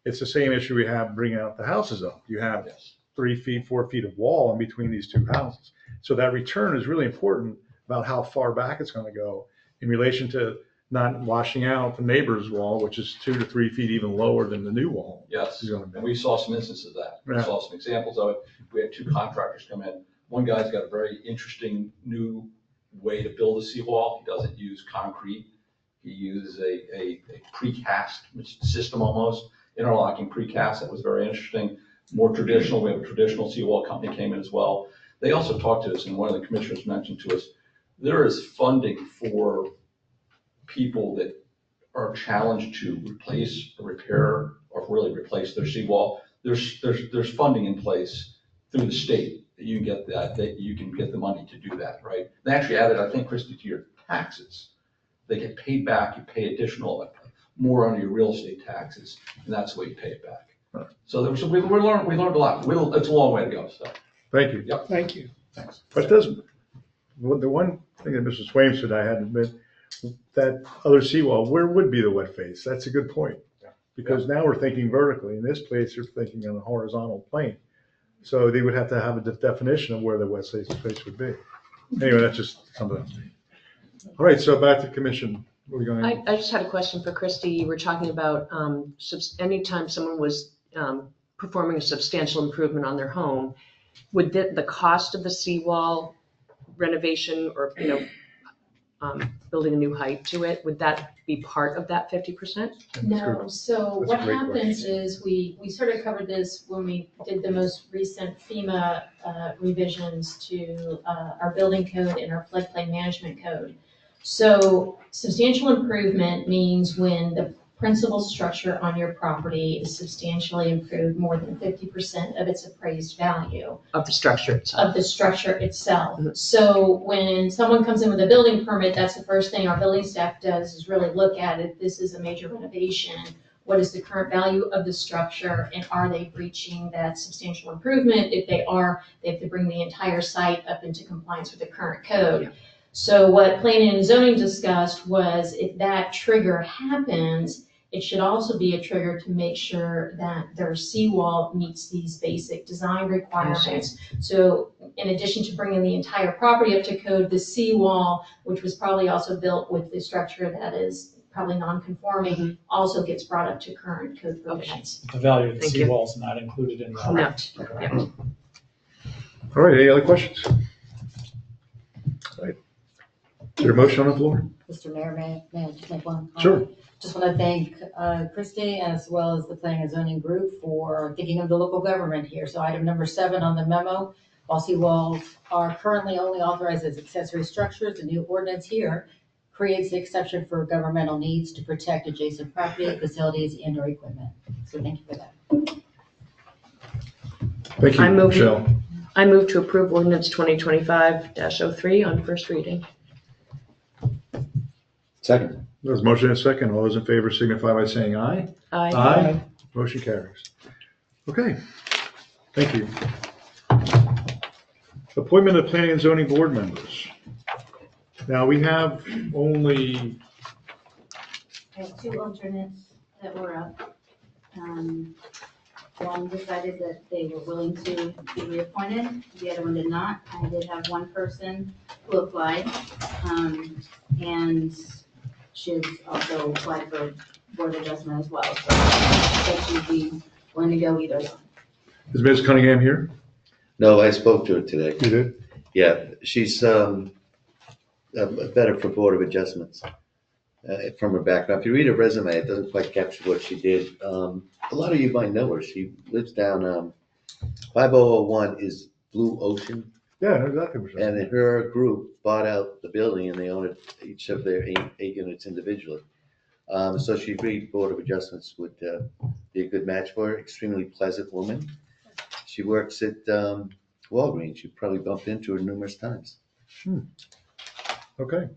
it's the same issue we have bringing out the houses up. You have 3 feet, 4 feet of wall in between these two houses. So that return is really important about how far back it's going to go in relation to not washing out the neighbor's wall, which is 2 to 3 feet even lower than the new wall. Yes, is going to be. and we saw some instances of that. We Yeah. saw some examples of it. We had 2 contractors come in. One guy's got a very interesting new way to build a seawall. He doesn't use concrete. He uses a precast system almost, interlocking precast. That was very interesting. More traditional, we have a traditional seawall company came in as well. They also talked to us, and one of the commissioners mentioned to us, there is funding for people that are challenged to replace or repair or really replace their seawall. There's funding in place through the state that you can get that you can get the money to do that, right? They actually added, I think, Christie, to your taxes. They get paid back, you pay additional, more on your real estate taxes, and that's the way you pay it back. So we learned a lot. It's a long way to go, so. Thank you. Yep. Thank you. Thanks. But the one thing that Mr. Swaim said I hadn't admit, that other seawall, where would be the wet face? That's a good point. Because now we're thinking vertically. In this place, you're thinking on a horizontal plane. So they would have to have a definition of where the wet face would be. Anyway, that's just something else. All right, so back to commission. What are we going I just had a question for Christy. You were talking about anytime someone was performing a substantial improvement on their home, would the cost of the seawall renovation or, building a new height to it, would that be part of that 50%? No, so That's a what great happens is we sort of covered this when we did the most recent FEMA revisions to our building code and our floodplain management code. So substantial improvement means when the principal structure on your property is substantially improved more than 50% of its appraised value. Of the structure itself. Of the structure itself. So when someone comes in with a building permit, that's the first thing our building staff does is really look at it. This is a major renovation. What is the current value of the structure and are they breaching that substantial improvement? If they are, they have to bring the entire site up into compliance with the current code. Yeah. So what planning and zoning discussed was if that trigger happens, it should also be a trigger to make sure that their seawall meets these basic design requirements. So in addition to bringing the entire property up to code, the seawall, which was probably also built with the structure that is probably non-conforming, also gets brought up to current code provisions. The value of the Thank you. seawall is not included in that. Correct. Yeah. All right, any other questions? All right. Is there a motion on the floor? Mr. Mayor, may I just make one comment? Sure. Just want to thank Christie as well as the Planning and Zoning Group for thinking of the local government here. So item number 7 on the memo, while seawalls are currently only authorized as accessory structures, the new ordinance here creates the exception for governmental needs to protect adjacent property, facilities, and or equipment. So thank you for that. Thank you, Michelle. I move to approve ordinance 2025-03 on first reading. Second. There's a motion and a second. All those in favor signify by saying aye. Aye. Aye. Motion carries. Okay, thank you. Appointment of planning and zoning board members. Now, we have only, I have 2 alternates that were up. One decided that they were willing to be reappointed, the other one did not. I did have one person who applied, and she has also applied for board adjustment as well, so I think she'd be willing to go either one. is Ms. Cunningham here? No, I spoke to her today. You did? Yeah, she's better for Board of Adjustments from her background. If you read her resume, it doesn't quite capture what she did. A lot of you might know her. She lives down 5001 is Blue Ocean Yeah, I know exactly what you're saying. And her group bought out the building and they own it, each of their eight units individually. So she agreed Board of Adjustments would be a good match for her. Extremely pleasant woman. She works at Walgreens. You probably bumped into her numerous times. Okay.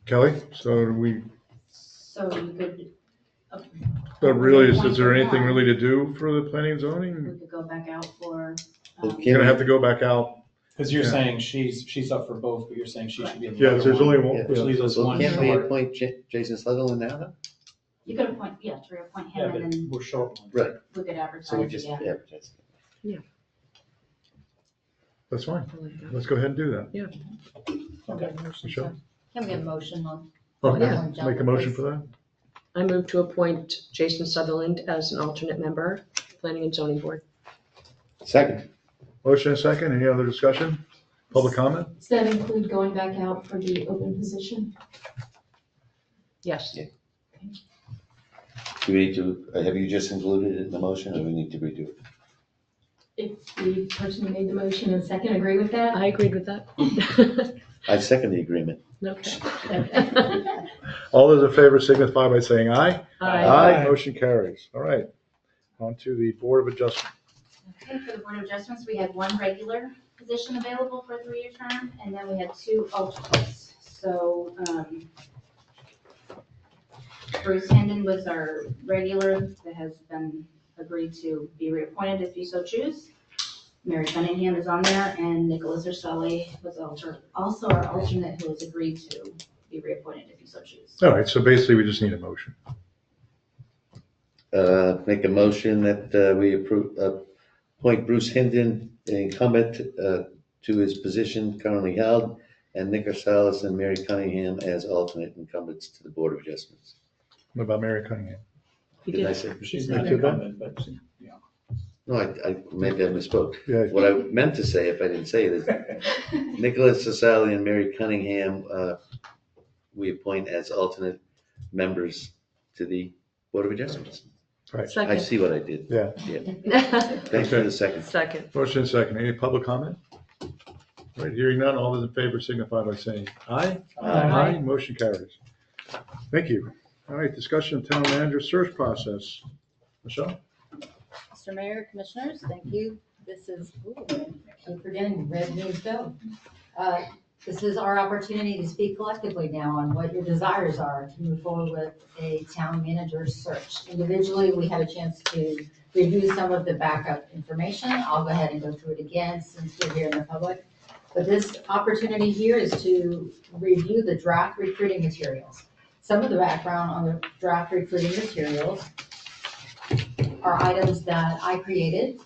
Kelly, so we, So you could. but really, is there appoint anything one. really to do for the planning and zoning? We could go back out for. You're gonna have to go back out. Because you're Yeah. saying she's up for both, but you're saying she should be in the Yeah, other there's one. only one. Which leaves us Well, one can't we short. appoint Jason Sutherland now? Though? You could appoint, yeah, to reappoint Yeah, him and then but we're short one. Right. we could advertise. So we just again. advertise. That's fine. Let's go ahead and do that. Yeah. Okay. Michelle? Can we get a motion on? Okay, Yeah. make a motion for that? I move to appoint Jason Sutherland as an alternate member, Planning and Zoning Board. Second. Motion and second. Any other discussion? Public comment? Does that include going back out for the open position? Yes. Do we need to, have you just included it in the motion or we need to redo it? If the person who made the motion and second agree with that? I agreed with that. I second the agreement. Okay. All those in favor signify by saying aye. Aye. Motion carries. All right. On to the Board of Adjustment. Okay, for the Board of Adjustments, we had one regular position available for a 3-year term, and then we had 2 alternates. So, Bruce Hendon was our regular that has been agreed to be reappointed if you so choose. Mary Cunningham is on there, and Nicholas Urselli was also our alternate who has agreed to be reappointed if you so choose. All right, so basically we just need a motion. Make a motion that we appoint Bruce Hendon, incumbent, to his position currently held, and Nick Salas and Mary Cunningham as alternate incumbents to the Board of Adjustments. What about Mary Cunningham? Did I say? She's You not did that? incumbent, but yeah. No, maybe I misspoke. Yeah. What I meant to say, if I didn't say it, is Nicholas Sasali and Mary Cunningham, we appoint as alternate members to the Board of Adjustments. Right. I Second. see what I did. Yeah. Thanks for the second. Second. Motion and second. Any public comment? All right, hearing none. All those in favor signify by saying aye. Aye. Motion carries. Thank you. All right, discussion of town manager search process. Michelle? Mr. Mayor, Commissioners, thank you. This is, keep forgetting, red means go. This is our opportunity to speak collectively now on what your desires are to move forward with a town manager search. Individually, we had a chance to review some of the backup information. I'll go ahead and go through it again since we're here in the public. But this opportunity here is to review the draft recruiting materials. Some of the background on the draft recruiting materials are items that I created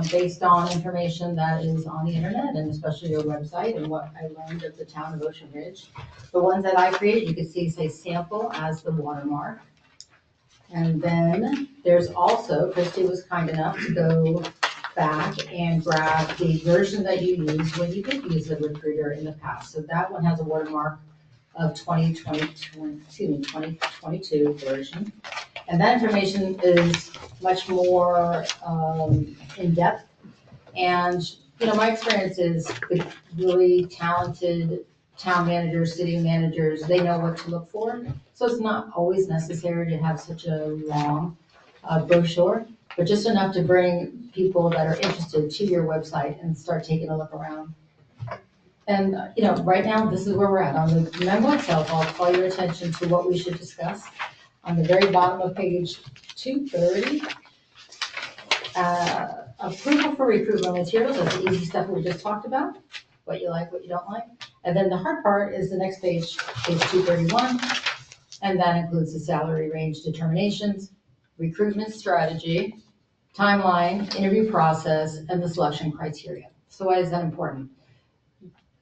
based on information that is on the internet and especially your website and what I learned at the town of Ocean Ridge. The ones that I created, you can see say sample as the watermark. And then there's also, Christy was kind enough to go back and grab the version that you used when you did use a recruiter in the past. So that one has a watermark of 2022 version. And that information is much more in-depth. And, you know, my experience is with really talented town managers, city managers, they know what to look for. So it's not always necessary to have such a long brochure, but just enough to bring people that are interested to your website and start taking a look around. And, you know, right now, this is where we're at. On the memo itself, I'll call your attention to what we should discuss. On the very bottom of page 230, approval for recruitment materials, that's the easy stuff we just talked about, what you like, what you don't like. And then the hard part is the next page, page 231, and that includes the salary range determinations, recruitment strategy, timeline, interview process, and the selection criteria. So why is that important?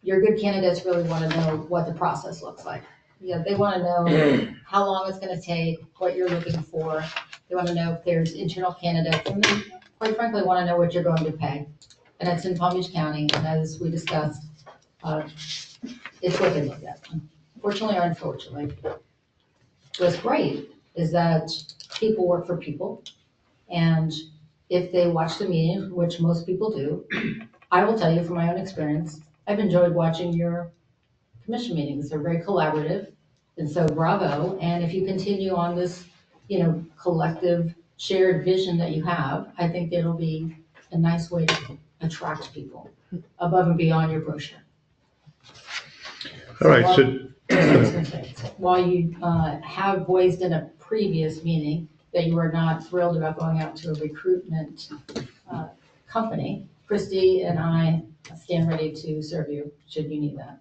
Your good candidates really want to know what the process looks like. Yeah, they want to know how long it's going to take, what you're looking for. They want to know if there's internal candidates, and they, quite frankly, want to know what you're going to pay. And it's in Palm Beach County, and as we discussed, it's what they look at, fortunately or unfortunately. What's great is that people work for people, and if they watch the meeting, which most people do, I will tell you from my own experience, I've enjoyed watching your commission meetings. They're very collaborative. And so bravo. And if you continue on this, collective shared vision that you have, I think it'll be a nice way to attract people above and beyond your brochure. All right, so. While you have voiced in a previous meeting that you are not thrilled about going out to a recruitment company, Christy and I stand ready to serve you should you need that.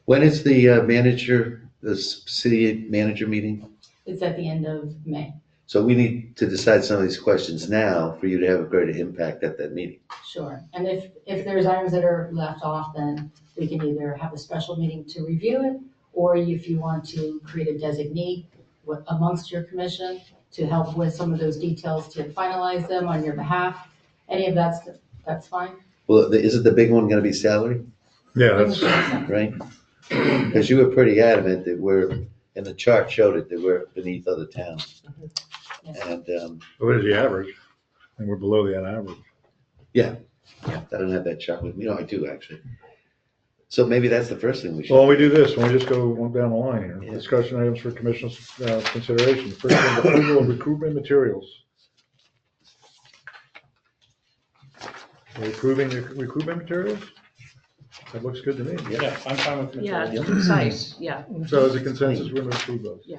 When is the city manager meeting? It's at the end of May. So we need to decide some of these questions now for you to have a greater impact at that meeting. Sure. And if there's items that are left off, then we can either have a special meeting to review it, or if you want to create a designee amongst your commission to help with some of those details to finalize them on your behalf, any of that's fine. Well, isn't the big one gonna be salary? Yeah, that's, Right? Because you were pretty adamant that and the chart showed it, that we're beneath other towns. And, what is the average? And we're below the average. yeah, I don't have that chart with me. No, I do actually. So maybe that's the first thing we should. Well, we do this, when we just go one down the line here. Discussion items for commission's consideration. First one, approval of recruitment materials. Are we approving the recruitment materials? That looks good to me. Yeah, I'm fine with Yeah, materials. it's concise, yeah. So as a consensus, we're gonna approve those. Yeah.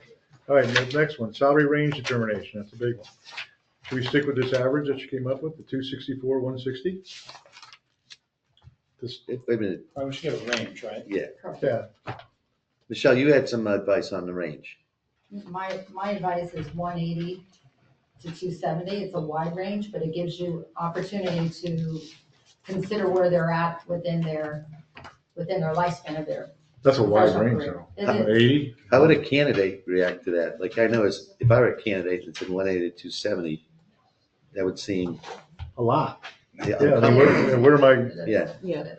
All right, next one, salary range determination, that's a big one. Should we stick with this average that you came up with, the 264, 160? Wait a minute, Probably should give a range, right? yeah. Yeah. Michelle, you had some advice on the range. My advice is 180 to 270. It's a wide range, but it gives you opportunity to consider where they're at within their lifespan of their. That's a wide professional range, career. though. 80? How would a candidate react to that? Like, I know if I were a candidate that said 180 to 270, that would seem a lot. Yeah, Yeah, I mean, where am I? Yeah. Yeah.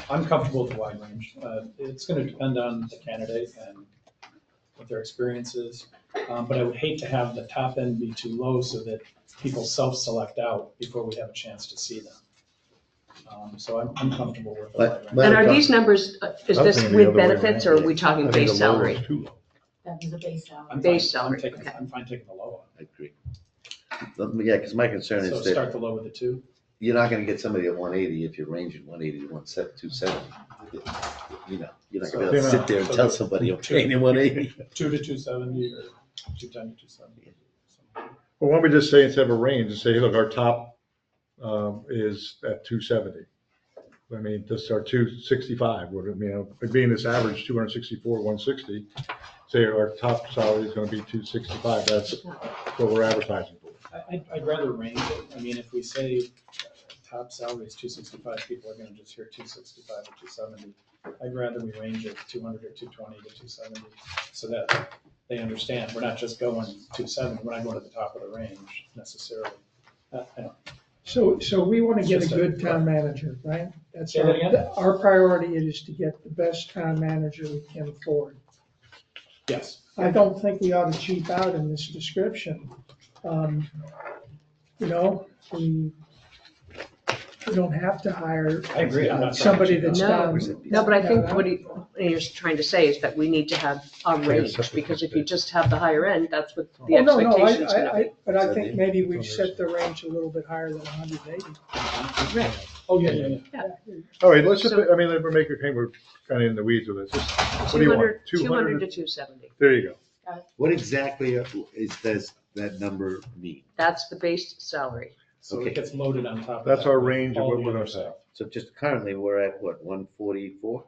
I'm comfortable with the wide range. It's gonna depend on the candidate and what their experience is. But I would hate to have the top end be too low so that people self-select out before we have a chance to see them. So I'm comfortable with the wide range. And are these numbers, is I'm this thinking the with other way benefits or around. are we talking I think base the lower salary? is too low. That is a base salary. I'm Base fine- salary, taking- okay. I'm fine taking the low I agree. Yeah, because my concern one. So is that start the low with the 2. you're not gonna get somebody at 180 if you're ranging 180 to 270. You're not gonna be able to sit there and tell somebody, I'm paying you 180. 2 to 270 or 210 to 270. Well, why don't we just say, instead of a range, just say, look, our top is at 270. I mean, this our 265, would it, being this average 264, 160, say our top salary is gonna be 265, that's what we're advertising for. I'd rather range it. I mean, if we say top salary is 265, people are gonna just hear 265 or 270. I'd rather we range it 200 or 220 to 270 so that they understand. We're not just going 270, we're not going to the top of the range necessarily. I don't. So we want to get a Just a- good town manager, right? That's Say that again? our priority is to get the best town manager we can afford. Yes. I don't think we ought to cheap out in this description. We don't have to hire I agree. I'm not somebody trying to that's cheap out. done. No, but I think Yeah. what you're trying to say is that we need to have a range, because if you just have the higher end, that's what the Well, no, expectation's gonna be. but I think maybe we set the range a little bit higher than 180. Right. Oh, yeah. All right, let's just, I mean, we're making, we're kind of in the weeds with it. Just, what do you want? 200 to 270. There you go. What exactly does that number mean? That's the base salary. So Okay. it gets loaded on top of That's that our with range of all what the we're other gonna stuff. So just currently, we're at what, 144?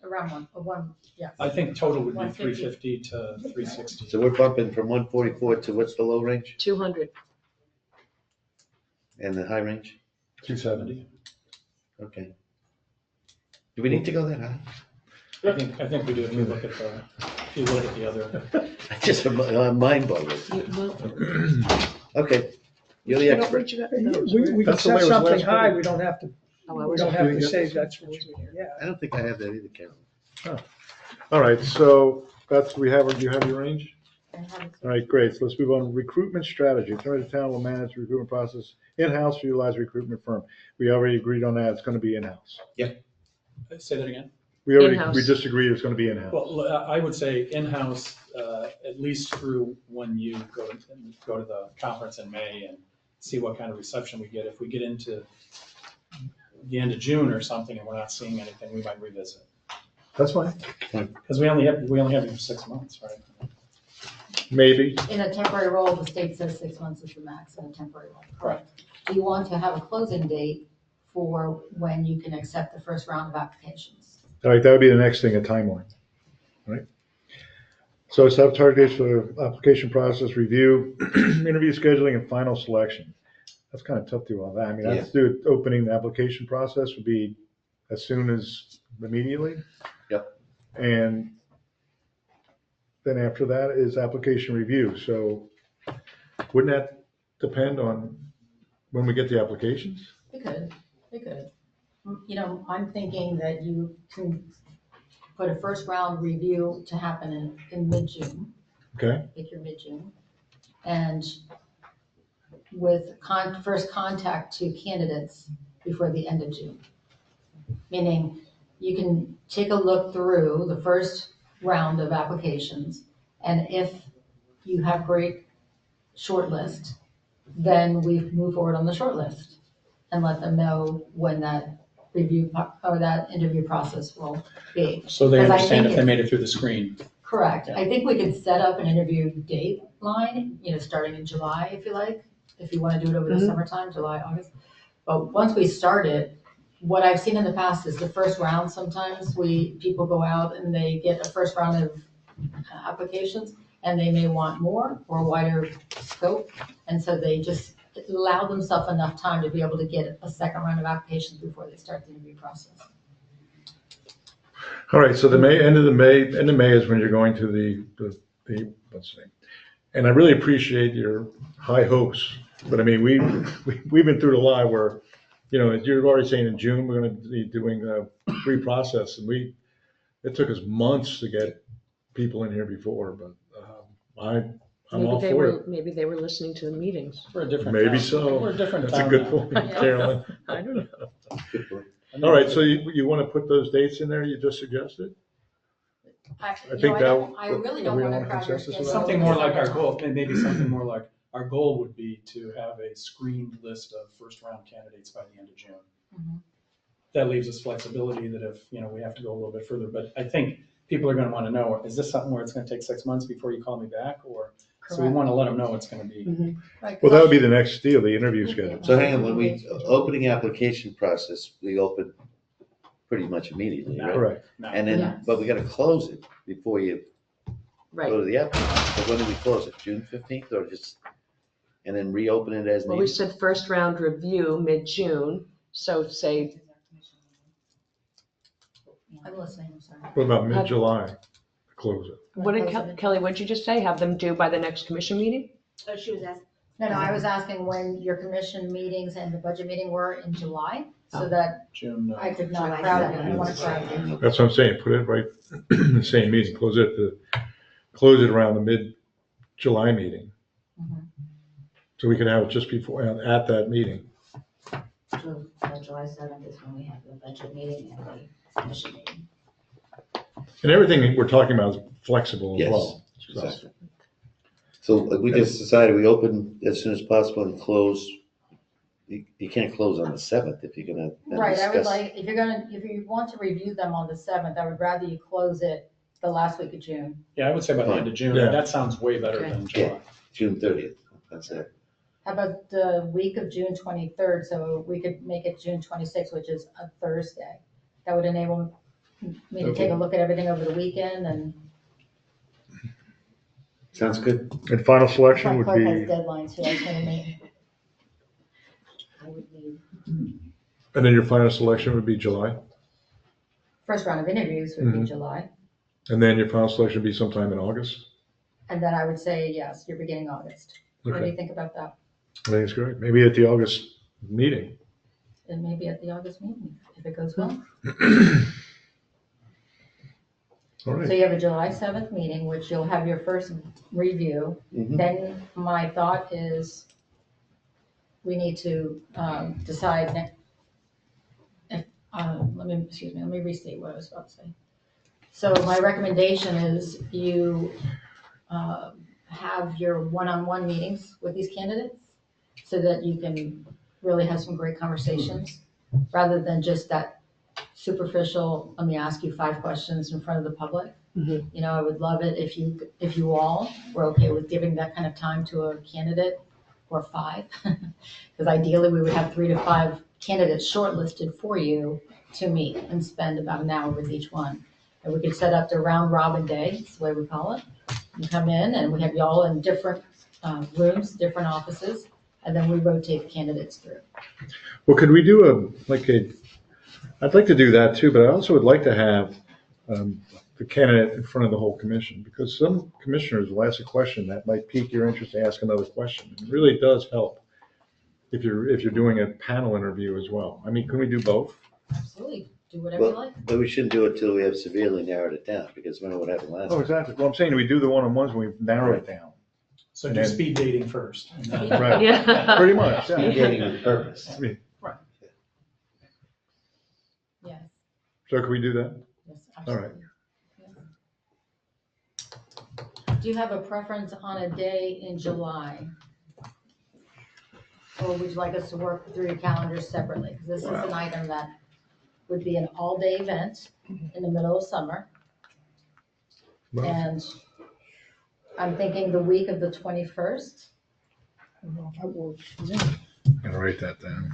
Around one, yeah. I think total would be 150. 350 to 360. So we're bumping from 144 to what's the low range 200. and the high range? 270. Okay. Do we need to go that high? I think we do if you look at the other. Just mind boggling. Okay, you're the expert. We can That's the way set it was something last high, time. we don't have to, Oh, I we was don't have to doing say it. that's what you mean, yeah. I don't think I have that either, Karen. All right, so that's, you have your range? All right, great. So let's move on. Recruitment strategy. The town will manage the recruitment process in-house or utilize a recruitment firm. We already agreed on that. It's going to be in-house. Say that again? We In-house. just agreed it's going to be in-house. Well, I would say in-house, at least through when you go to the conference in May and see what kind of reception we get. If we get into the end of June or something and we're not seeing anything, we might revisit. That's fine. Because we only have you for 6 months, right? Maybe. In a temporary role, the state says 6 months is the max in a temporary role, correct? Do you want to have a closing date for when you can accept the first round of applications? All right, that would be the next thing, a timeline, right? So it's have target dates for application process, review, interview scheduling, and final selection. That's kind of tough to do all that. I mean, I'd do it, opening the application process would be as soon as immediately. Yep. And then after that is application review. So wouldn't that depend on when we get the applications? It could. You know, I'm thinking that you can put a first round review to happen in mid-June. Okay. Pick your mid-June. And with first contact to candidates before the end of June. Meaning you can take a look through the first round of applications, and if you have great shortlist, then we move forward on the shortlist and let them know when that review or that interview process will be. So they 'Cause I understand think if they made it through the screen. Correct. I think we could set up an interview date line, you know, starting in July, if you like, if you want to do it over the summertime, July, August. But once we start it, what I've seen in the past is the first round, sometimes people go out and they get a first round of applications and they may want more or a wider scope. And so they just allow themselves enough time to be able to get a second round of applications before they start the interview process. All right, so end of May is when you're going to the what's the name? And I really appreciate your high hopes, but I mean, we've been through the lie where, you know, you're already saying in June, we're going to be doing pre-process, and it took us months to get people in here before, but I'm all for it. Maybe they were listening to the meetings. We're a different Maybe town. so. We're a different That's a town good now. point, Carolyn. I don't know. Good point. All right, so you want to put those dates in there you just suggested? I really don't we want all to on crowd your consensus with schedule. that? Something more like our goal, maybe something more like, our goal would be to have a screened list of first round candidates by the end of June. Mhm. That leaves us flexibility that if, you know, we have to go a little bit further, but I think people are gonna wanna know, is this something where it's gonna take 6 months before you call me back, or, so we Correct. wanna let them know it's gonna be. Right, Well, that would be the next deal, the interview schedule. So hang on, when we, opening application process, we open pretty much immediately, right? Correct. And then, but we gotta close it before you Right. go to the applicant. So when do we close it? June 15th or just, and then reopen it as Well, we needed? said first round review mid-June, so say, I'm listening, I'm sorry. What about mid-July, close it? what did Kelly, what'd you just say? Have them due by the next commission meeting? Oh, she was asking. No, I was asking when your commission meetings and the budget meeting were in July, so that June. I could not crowd it. I don't want to crowd it. That's what I'm saying, put it right in the same meeting, close it around the mid-July meeting. Mhm. So we could have it just before, at that meeting. So July 7th is when we have the budget meeting and the commission meeting. And everything we're talking about is flexible as Yes, well. So- exactly. So we just decided we open as soon as possible and close. You can't close on the 7th if you're gonna then Right, I would discuss. like, if you want to review them on the 7th, I would rather you close it the last week of June. Yeah, I would say by the end of June, Yeah. that sounds way better than Yeah, July. June 30th, that's it. How about the week of June 23rd, so we could make it June 26th, which is a Thursday. That would enable me to take a look at everything over the weekend, and Sounds good. And final selection my would clerk has be, deadlines, so I can't make. I would need, and then your final selection would be July? First round of interviews would be Mhm. July, And then your final selection would be sometime in August? and then I would say, yes, you're beginning August. What do Okay. you think about that? I think it's great. Maybe at the August meeting. And maybe at the August meeting, if it goes well. All right. So you have a July 7th meeting, which you'll have your first review. Mhm. Then my thought is we need to decide, let me restate what I was about to say. So my recommendation is you have your one-on-one meetings with these candidates so that you can really have some great conversations rather than just that superficial, let me ask you 5 questions in front of the public. Mhm. You know, I would love it if you all were okay with giving that kind of time to a candidate or 5. Because ideally we would have 3 to 5 candidates shortlisted for you to meet and spend about an hour with each one. And we could set up the round robin day, that's the way we call it. You come in and we have y'all in different rooms, different offices, and then we rotate the candidates through. Well, could we do I'd like to do that too, but I also would like to have the candidate in front of the whole commission, because some commissioners will ask a question that might pique your interest to ask another question. It really does help if you're doing a panel interview as well. I mean, can we do both? Absolutely, do whatever you Well, like. but we shouldn't do it till we have severely narrowed it down, because remember what happened last Oh, time. exactly. Well, I'm saying we do the one-on-ones when we narrow it down. So And do then- speed dating first. and then- Right. Yeah. Pretty much. Speed Yeah. dating with purpose. I mean, Yes, so can we do that? yes, All right. absolutely. Do you have a preference on a day in July? Or would you like us to work through your calendars separately? Because this is an item that would be an all-day event in the middle of summer. Well, And I'm thinking the week of the 21st. I'll write that down.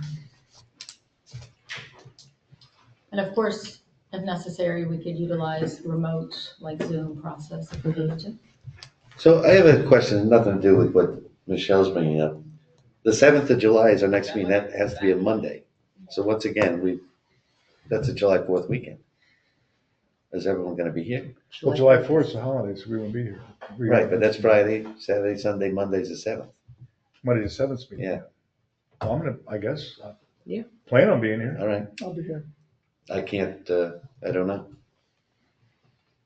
And of course, if necessary, we could utilize remote, like Zoom process if we needed to. So I have a question, nothing to do with what Michelle's bringing up. The 7th of July is our next meeting. That has to be a Monday. So once again, that's a July 4th weekend. Is everyone going to be here? Well, July 4th is the holiday, so we won't be here. Right, but that's Friday, Saturday, Sunday, Monday's the 7th. Monday's the 7th meeting. Yeah. Well, I'm gonna, I guess. Yeah. Plan on being here. All right. I'll be here. I can't, I don't know.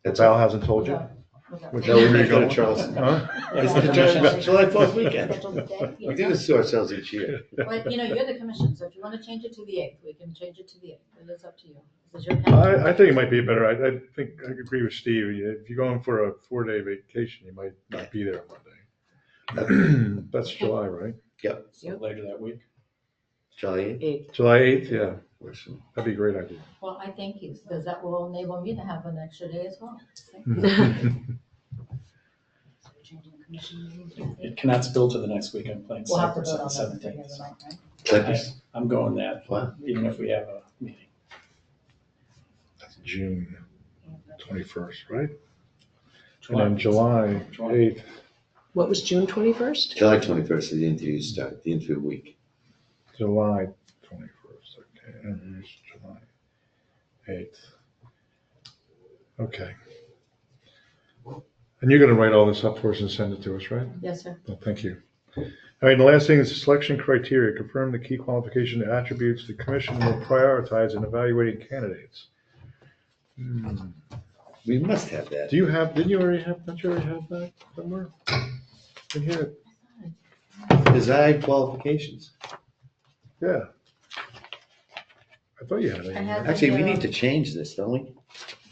Val hasn't told you? No, we may go to Charleston. Huh? It's the July 4th weekend. We do this to ourselves each year. But, you're the commission, so if you want to change it to the 8th, we can change it to the 8th. It's up to you. This is your calendar. I think it might be better. I think I agree with Steve. If you're going for a 4-day vacation, you might not be there Monday. That's July, right? Yep. So later that week. July 8th? July 8th, yeah. That'd be a great idea. Well, I thank you, because that will enable me to have an extra day as well. It cannot spill to the next week. I'm playing We'll have to Cyprus vote on on the that 17th. together, right? Clippers? I'm going that, Wow. even if we have a meeting. That's June 21st, right? And then July 8th. What was June 21st? July 21st is the interview start, the interview week. July 21st, okay, and it's July 8th. Okay. And you're gonna write all this up for us and send it to us, right? Yes, sir. Well, thank you. All right, and the last thing is the selection criteria. Confirm the key qualification attributes the commission will prioritize in evaluating candidates. We must have that. Do you have, don't you already have that somewhere? In here, Design qualifications. yeah. I thought you had it. I have Actually, we need to change this, don't we?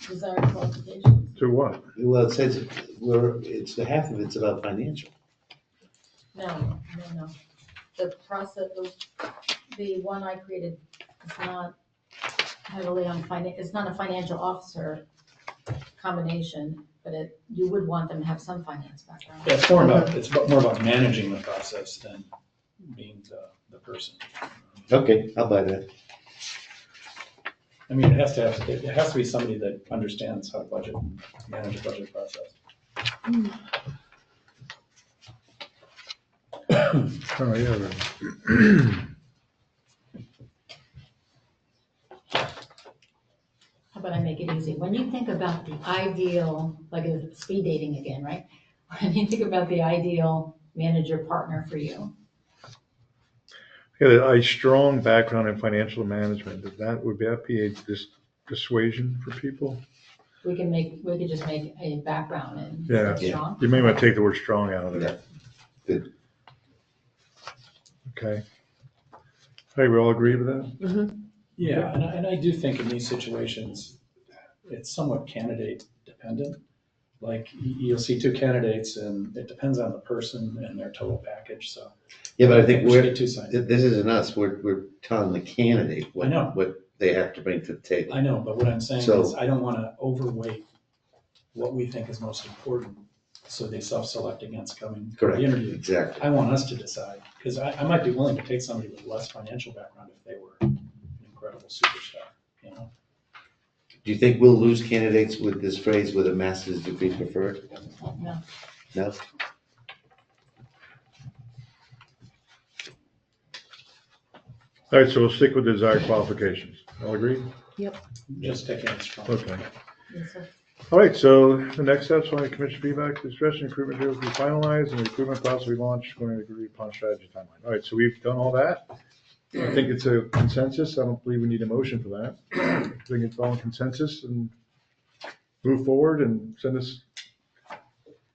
Desired qualifications. To what? Well, it says it's the half of it's about financial. No. The process, the one I created is not heavily on it's not a financial officer combination, but you would want them to have some finance background. Yeah, it's more about managing the process than being the person. Okay, I'll buy that. I mean, it has to be somebody that understands how to budget and manage a budget process. Oh, yeah. Right. How about I make it easy? When you think about the ideal, like speed dating again, right? When you think about the ideal manager partner for you, Yeah, a strong background in financial management, would that be a dissuasion for people? We could just make a background and Yeah, strong. you may want to take the word strong out of it. Good. Okay. Hey, we all agree with that? Yeah, and I do think in these situations, it's somewhat candidate dependent. Like you'll see two candidates and it depends on the person and their total package, so. Yeah, but I think we should get two sides. this isn't us, we're telling the candidate I know. what they have to bring to the table. I know, but what I'm saying So- is I don't want to overweight what we think is most important, so they self-select against coming to Correct, the interview. exactly. I want us to decide, because I might be willing to take somebody with less financial background if they were an incredible superstar, you know? Do you think we'll lose candidates with this phrase with a master's degree preferred? No. No? All right, so we'll stick with desired qualifications. All agree? Yep. Just take it strong. Okay. Yes, sir. All right, so the next steps, on commission feedback, discussion, recruitment deals will be finalized, and the recruitment process will be launched according to the agreed upon strategy timeline. All right, so we've done all that. I think it's a consensus. I don't believe we need a motion for that. I think it's all in consensus and move forward and send us.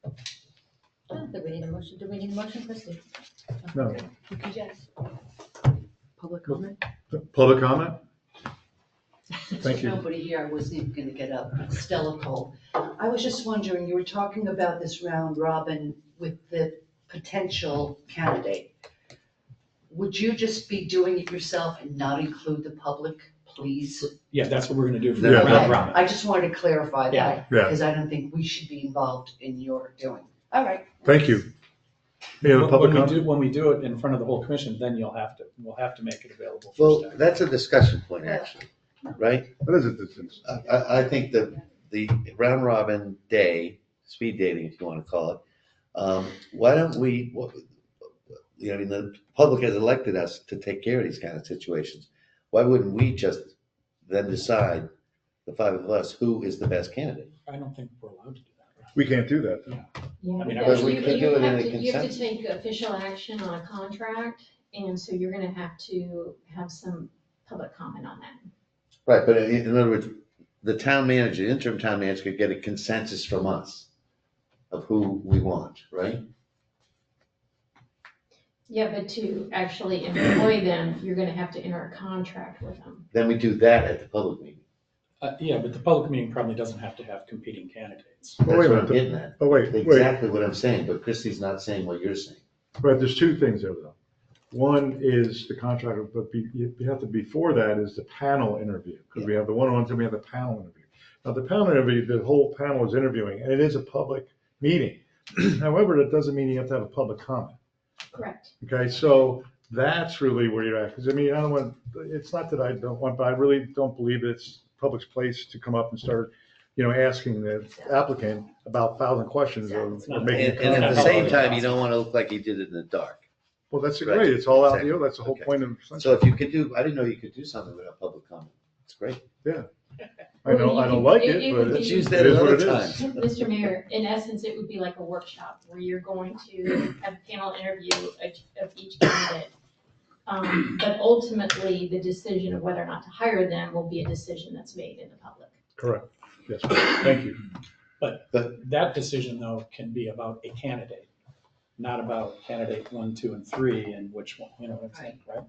I don't think we need a motion. Do we need a motion, Christie? No. Yes. Public comment? Public comment? Thank you. Nobody here, I wasn't even gonna get up. Stella Cole. I was just wondering, you were talking about this round robin with the potential candidate. Would you just be doing it yourself and not include the public, please? Yeah, that's what we're gonna do for Yeah, the round robin. I just wanted to clarify that, Yeah. because I don't think we should be involved in your doing. All right. Thank you. Any other public comment? When we do it in front of the whole commission, then we'll have to make it available. for Well, staff. that's a discussion point, actually, right? What is it? I think the round robin day, speed dating, if you want to call it, why don't we, I mean, the public has elected us to take care of these kind of situations. Why wouldn't we just then decide, the five of us, who is the best candidate? I don't think we're allowed to do that. We can't do that, though. Yeah, I mean, because we you could do it in have a to, you have to consent. take official action on a contract, and so you're gonna have to have some public comment on that. Right, but in other words, the town manager, interim town manager could get a consensus from us of who we want, right? Yeah, but to actually employ them, you're gonna have to enter a contract with them. Then we do that at the public meeting. Yeah, but the public meeting probably doesn't have to have competing candidates. That's wait a what minute. I'm getting at. Oh, wait. Exactly what I'm saying, but Christie's not saying what you're saying. Right, there's two things there, though. One is the contract, but you have to, before that is the panel interview, because we have the one-on-ones and we have the panel interview. Now, the panel interview, the whole panel is interviewing, and it is a public meeting. However, that doesn't mean you have to have a public comment. Correct. Okay, so that's really where you're at, because I mean, I don't want, it's not that I don't want, but I really don't believe it's public's place to come up and start, asking the applicant about 1,000 questions or making. a And at the comment. same time, you don't want to look like you did it in the dark. Well, that's Right. great, it's all out, Exactly. that's the whole Okay. point of. So if you could do, I didn't know you could do something without public comment. It's great. Yeah. I don't like it, but Let's it use is that what another it time. is. Mr. Mayor, in essence, it would be like a workshop where you're going to have a panel interview of each candidate. But ultimately, the decision of whether or not to hire them will be a decision that's made in the public. Correct, yes, thank you. But that decision, though, can be about a candidate, not about candidate 1, 2, and 3, and which one, you know what I'm saying, right?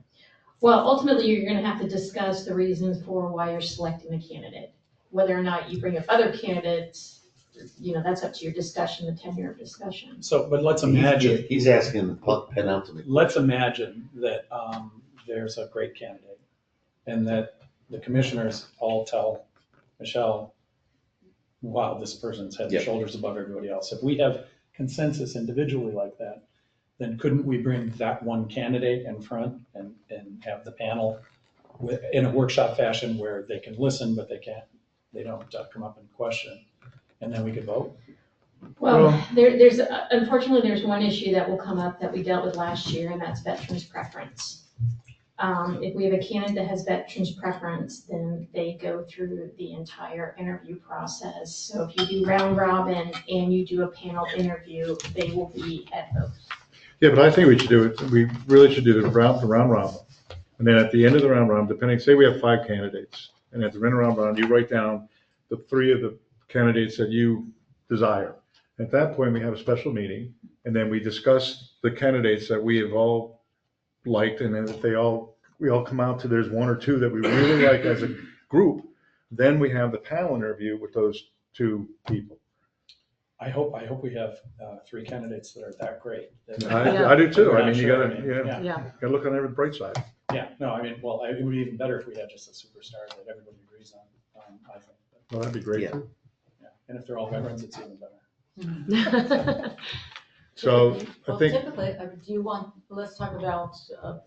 Well, ultimately, you're gonna have to discuss the reasons for why you're selecting the candidate. Whether or not you bring up other candidates, that's up to your discussion, the tenure of discussion. So, but let's imagine. He's asking the penultimate. Let's imagine that there's a great candidate and that the commissioners all tell Michelle, wow, this person's head and Yeah. shoulders above everybody else. If we have consensus individually like that, then couldn't we bring that one candidate in front and have the panel in a workshop fashion where they can listen, but they don't come up and question, and then we could vote? Well, there's unfortunately, there's one issue that will come up that we dealt with last year, and that's veterans preference. If we have a candidate that has veterans preference, then they go through the entire interview process. So if you do round robin and you do a panel interview, they will be at both. Yeah, but I think we really should do the round robin. And then at the end of the round robin, say we have 5 candidates, and at the end of the round robin, you write down the 3 of the candidates that you desire. At that point, we have a special meeting, and then we discuss the candidates that we have all liked, and then if we all come out to there's one or two that we really like as a group, then we have the panel interview with those two people. I hope we have 3 candidates that are that great. I do too. I mean, you Sure. gotta look on every bright side. Yeah, no, I mean, well, it would be even better if we had just a superstar that everybody agrees on, I think. Well, that'd be great Yeah. too. Yeah, and if they're all veterans, it's even better. So I Well, think, typically, do you want, let's talk about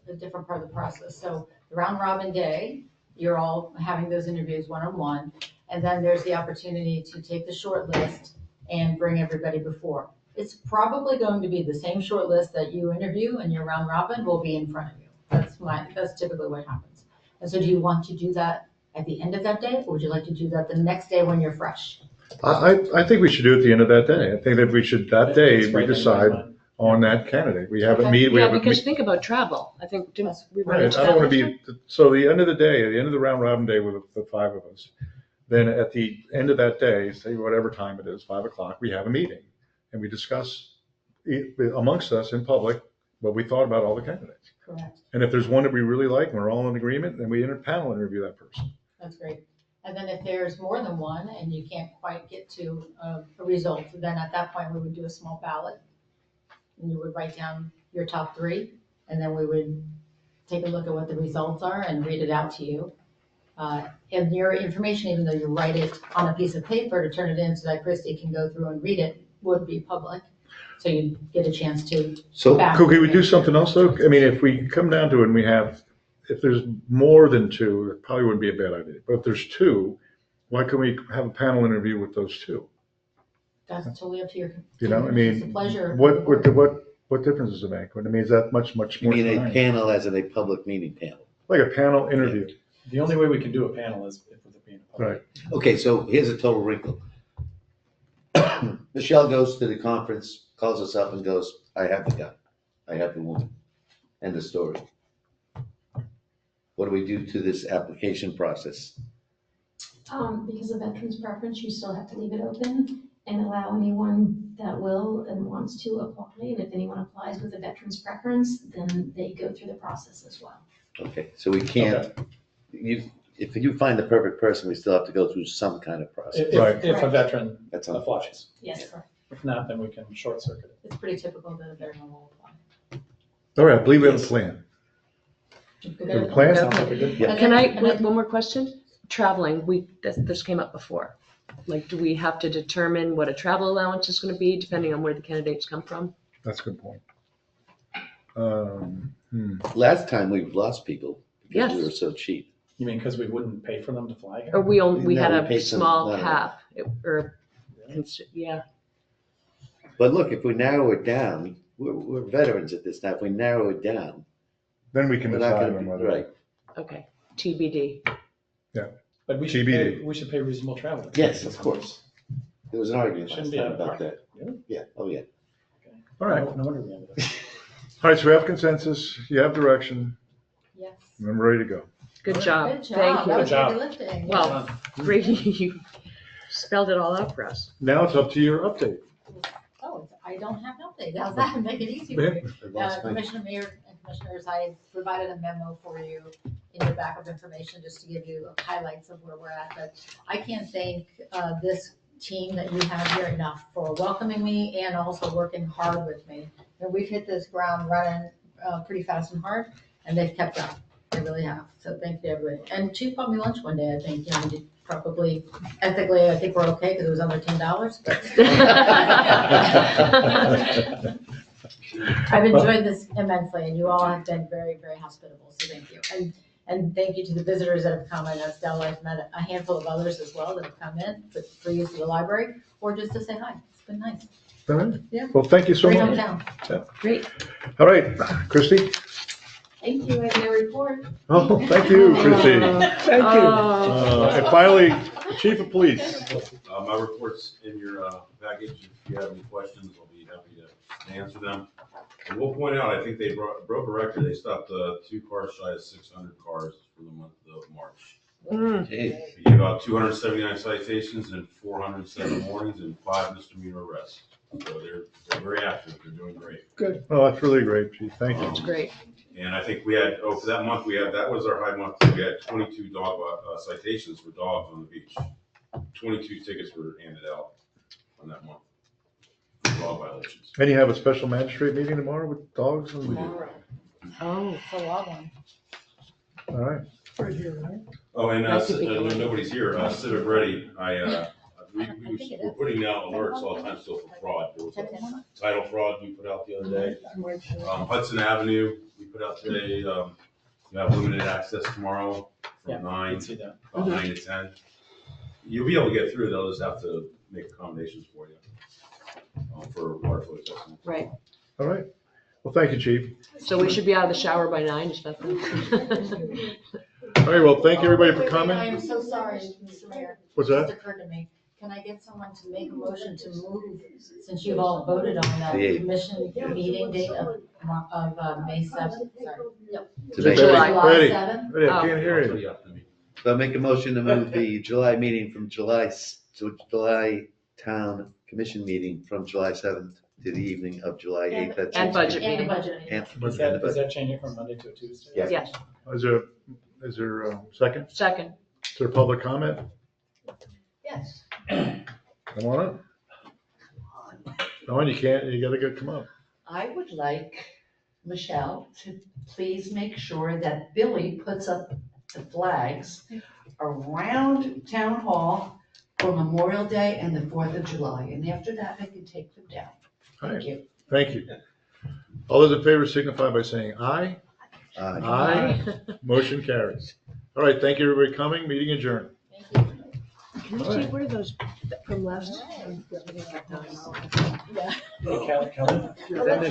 a different part of the process. So the round robin day, you're all having those interviews one-on-one, and then there's the opportunity to take the short list and bring everybody before. It's probably going to be the same short list that you interview and your round robin will be in front of you. That's typically what happens. And so do you want to do that at the end of that day, or would you like to do that the next day when you're fresh? I think we should do it at the end of that day. I think that we should, that day, we decide on that candidate. We have a meet, we Yeah, have a. because think about travel. I think, didn't we run Right, into I don't want that? to be, so the end of the day, at the end of the round robin day with the 5 of us, then at the end of that day, say whatever time it is, 5 o'clock, we have a meeting and we discuss amongst us in public what we thought about all the candidates. Correct. And if there's one that we really like and we're all in agreement, then we panel interview that person. That's great. And then if there's more than one and you can't quite get to a result, then at that point, we would do a small ballot. And you would write down your top 3, and then we would take a look at what the results are and read it out to you. And your information, even though you write it on a piece of paper to turn it in so that Christie can go through and read it, would be public. So you get a chance to. So back could we it. do something else though? I mean, if we come down to it and we have, if there's more than 2, it probably wouldn't be a bad idea. But if there's 2, why can't we have a panel interview with those 2? That's totally up to your. You know, I It's a mean, pleasure. what difference does it make? I mean, is that much You more mean a time? panel as in a public meeting panel? Like a panel interview. The only way we can do a panel is if we're being a public. Right. Okay, so here's a total wrinkle. Michelle goes to the conference, calls us up and goes, I have the guy. I have the woman. End of story. What do we do to this application process? Because of veterans preference, you still have to leave it open and allow anyone that will and wants to apply. And if anyone applies with a veterans preference, then they go through the process as well. Okay, so we can't, if you find the perfect person, we still have to go through some kind of process. If a veteran That's applies. Yes, correct. If not, then we can short circuit it. It's pretty typical that a veteran will apply. All right, I believe we have a plan. Good. Have a plan? Sounds like a good plan. Can I, one more question? Traveling, this came up before. Like, do we have to determine what a travel allowance is going to be depending on where the candidates come from? That's a good point. Last time we've lost people because we Yes. were so cheap. You mean because we wouldn't pay for them to fly here? Or we had No, a we paid some small money. cap, yeah. But look, if we narrow it down, we're veterans at this time. If we narrow it down. Then we can we're not decide gonna on be- whether. Right. Okay, TBD. Yeah. But we should TBD. pay reasonable travel. Yes, of course. There was an argument Shouldn't last be time out of about pocket. that. Really? Yeah, oh yeah. All right. No wonder we ended up. All right, so we have consensus, you have direction, Yes. and I'm ready to go. Good job. Good job. Thank you. That was Good job. heavy lifting. Well, great, you spelled it all out for us. Now it's up to your update. Oh, I don't have an update. How's that? Make it easy for you. That's fine. Commissioner Mayor and Commissioners, I provided a memo for you in your backup information just to give you highlights of where we're at. But I can't thank this team that you have here enough for welcoming me and also working hard with me. And we've hit this ground running pretty fast and hard, and they've kept up. They really have. So thank you, everybody. And Chief bought me lunch one day, I think. You know, we did probably, ethically, I think we're okay because it was under $10. But I've enjoyed this immensely, and you all have been very, very hospitable, so thank you. And thank you to the visitors that have come in. I've met a handful of others as well that have come in for use of the library, or just to say hi. It's been nice. All right. Yeah. Well, thank you so Great much. hometown. Yeah. Great. All right, Christie? Thank you, I have no report. Oh, thank you, Christie. Thank you. And finally, Chief of Police. My report's in your package. If you have any questions, I'll be happy to answer them. And we'll point out, I think they broke a record. They stopped 2 cars shy of 600 cars for the month of March. Jeez. We gave out 279 citations and 407 warnings and 5 misdemeanor arrests. So they're very active. They're doing great. Good. Oh, that's really great, Chief. Thank you. That's great. And I think we had, for that month, that was our high month. We had 22 dog citations for dogs on the beach. 22 tickets were handed out on that month for dog violations. And you have a special magistrate meeting tomorrow with dogs? We do. Oh, it's a long one. All right. Right here, right? Oh, and That could be good. nobody's here. Civic Ready, we're putting out alerts all the time still for fraud. There was a title fraud we put out the other day. Hudson Avenue, we put out today, you have limited access tomorrow Yeah, from I 9 can see that. about 9 to 10. You'll be able to get through, they'll just have to make accommodations for you for water flow adjustment. Right. All right. Well, thank you, Chief. So we should be out of the shower by 9, is that the? All right, well, thank you, everybody, for Wait, coming. I am so sorry, Mr. Mayor. What's It that? just occurred to me. Can I get someone to make a motion to move, since you've all voted on that The eighth. commission meeting date of May 7th? Sorry. To make- July. Ready. 7th? Ready, I can't hear you. So I make a motion to move the July meeting from July Town Commission meeting from July 7th to the evening of July 8th. That's And it. budget And the meeting. budget. And- Does that change it from Monday to a Tuesday? Yeah. Yes. Is there a second? Second. Is there public comment? Yes. Come on up. No, you can't, you gotta come up. I would like Michelle to please make sure that Billy puts up the flags around Town Hall for Memorial Day and the 4th of July. And after that, I can take them down. All Thank right. you. Thank you. All those in favor signify by saying aye. Aye. Motion carries. All right, thank you, everybody coming. Meeting adjourned. Can you see where those from last? Kelly,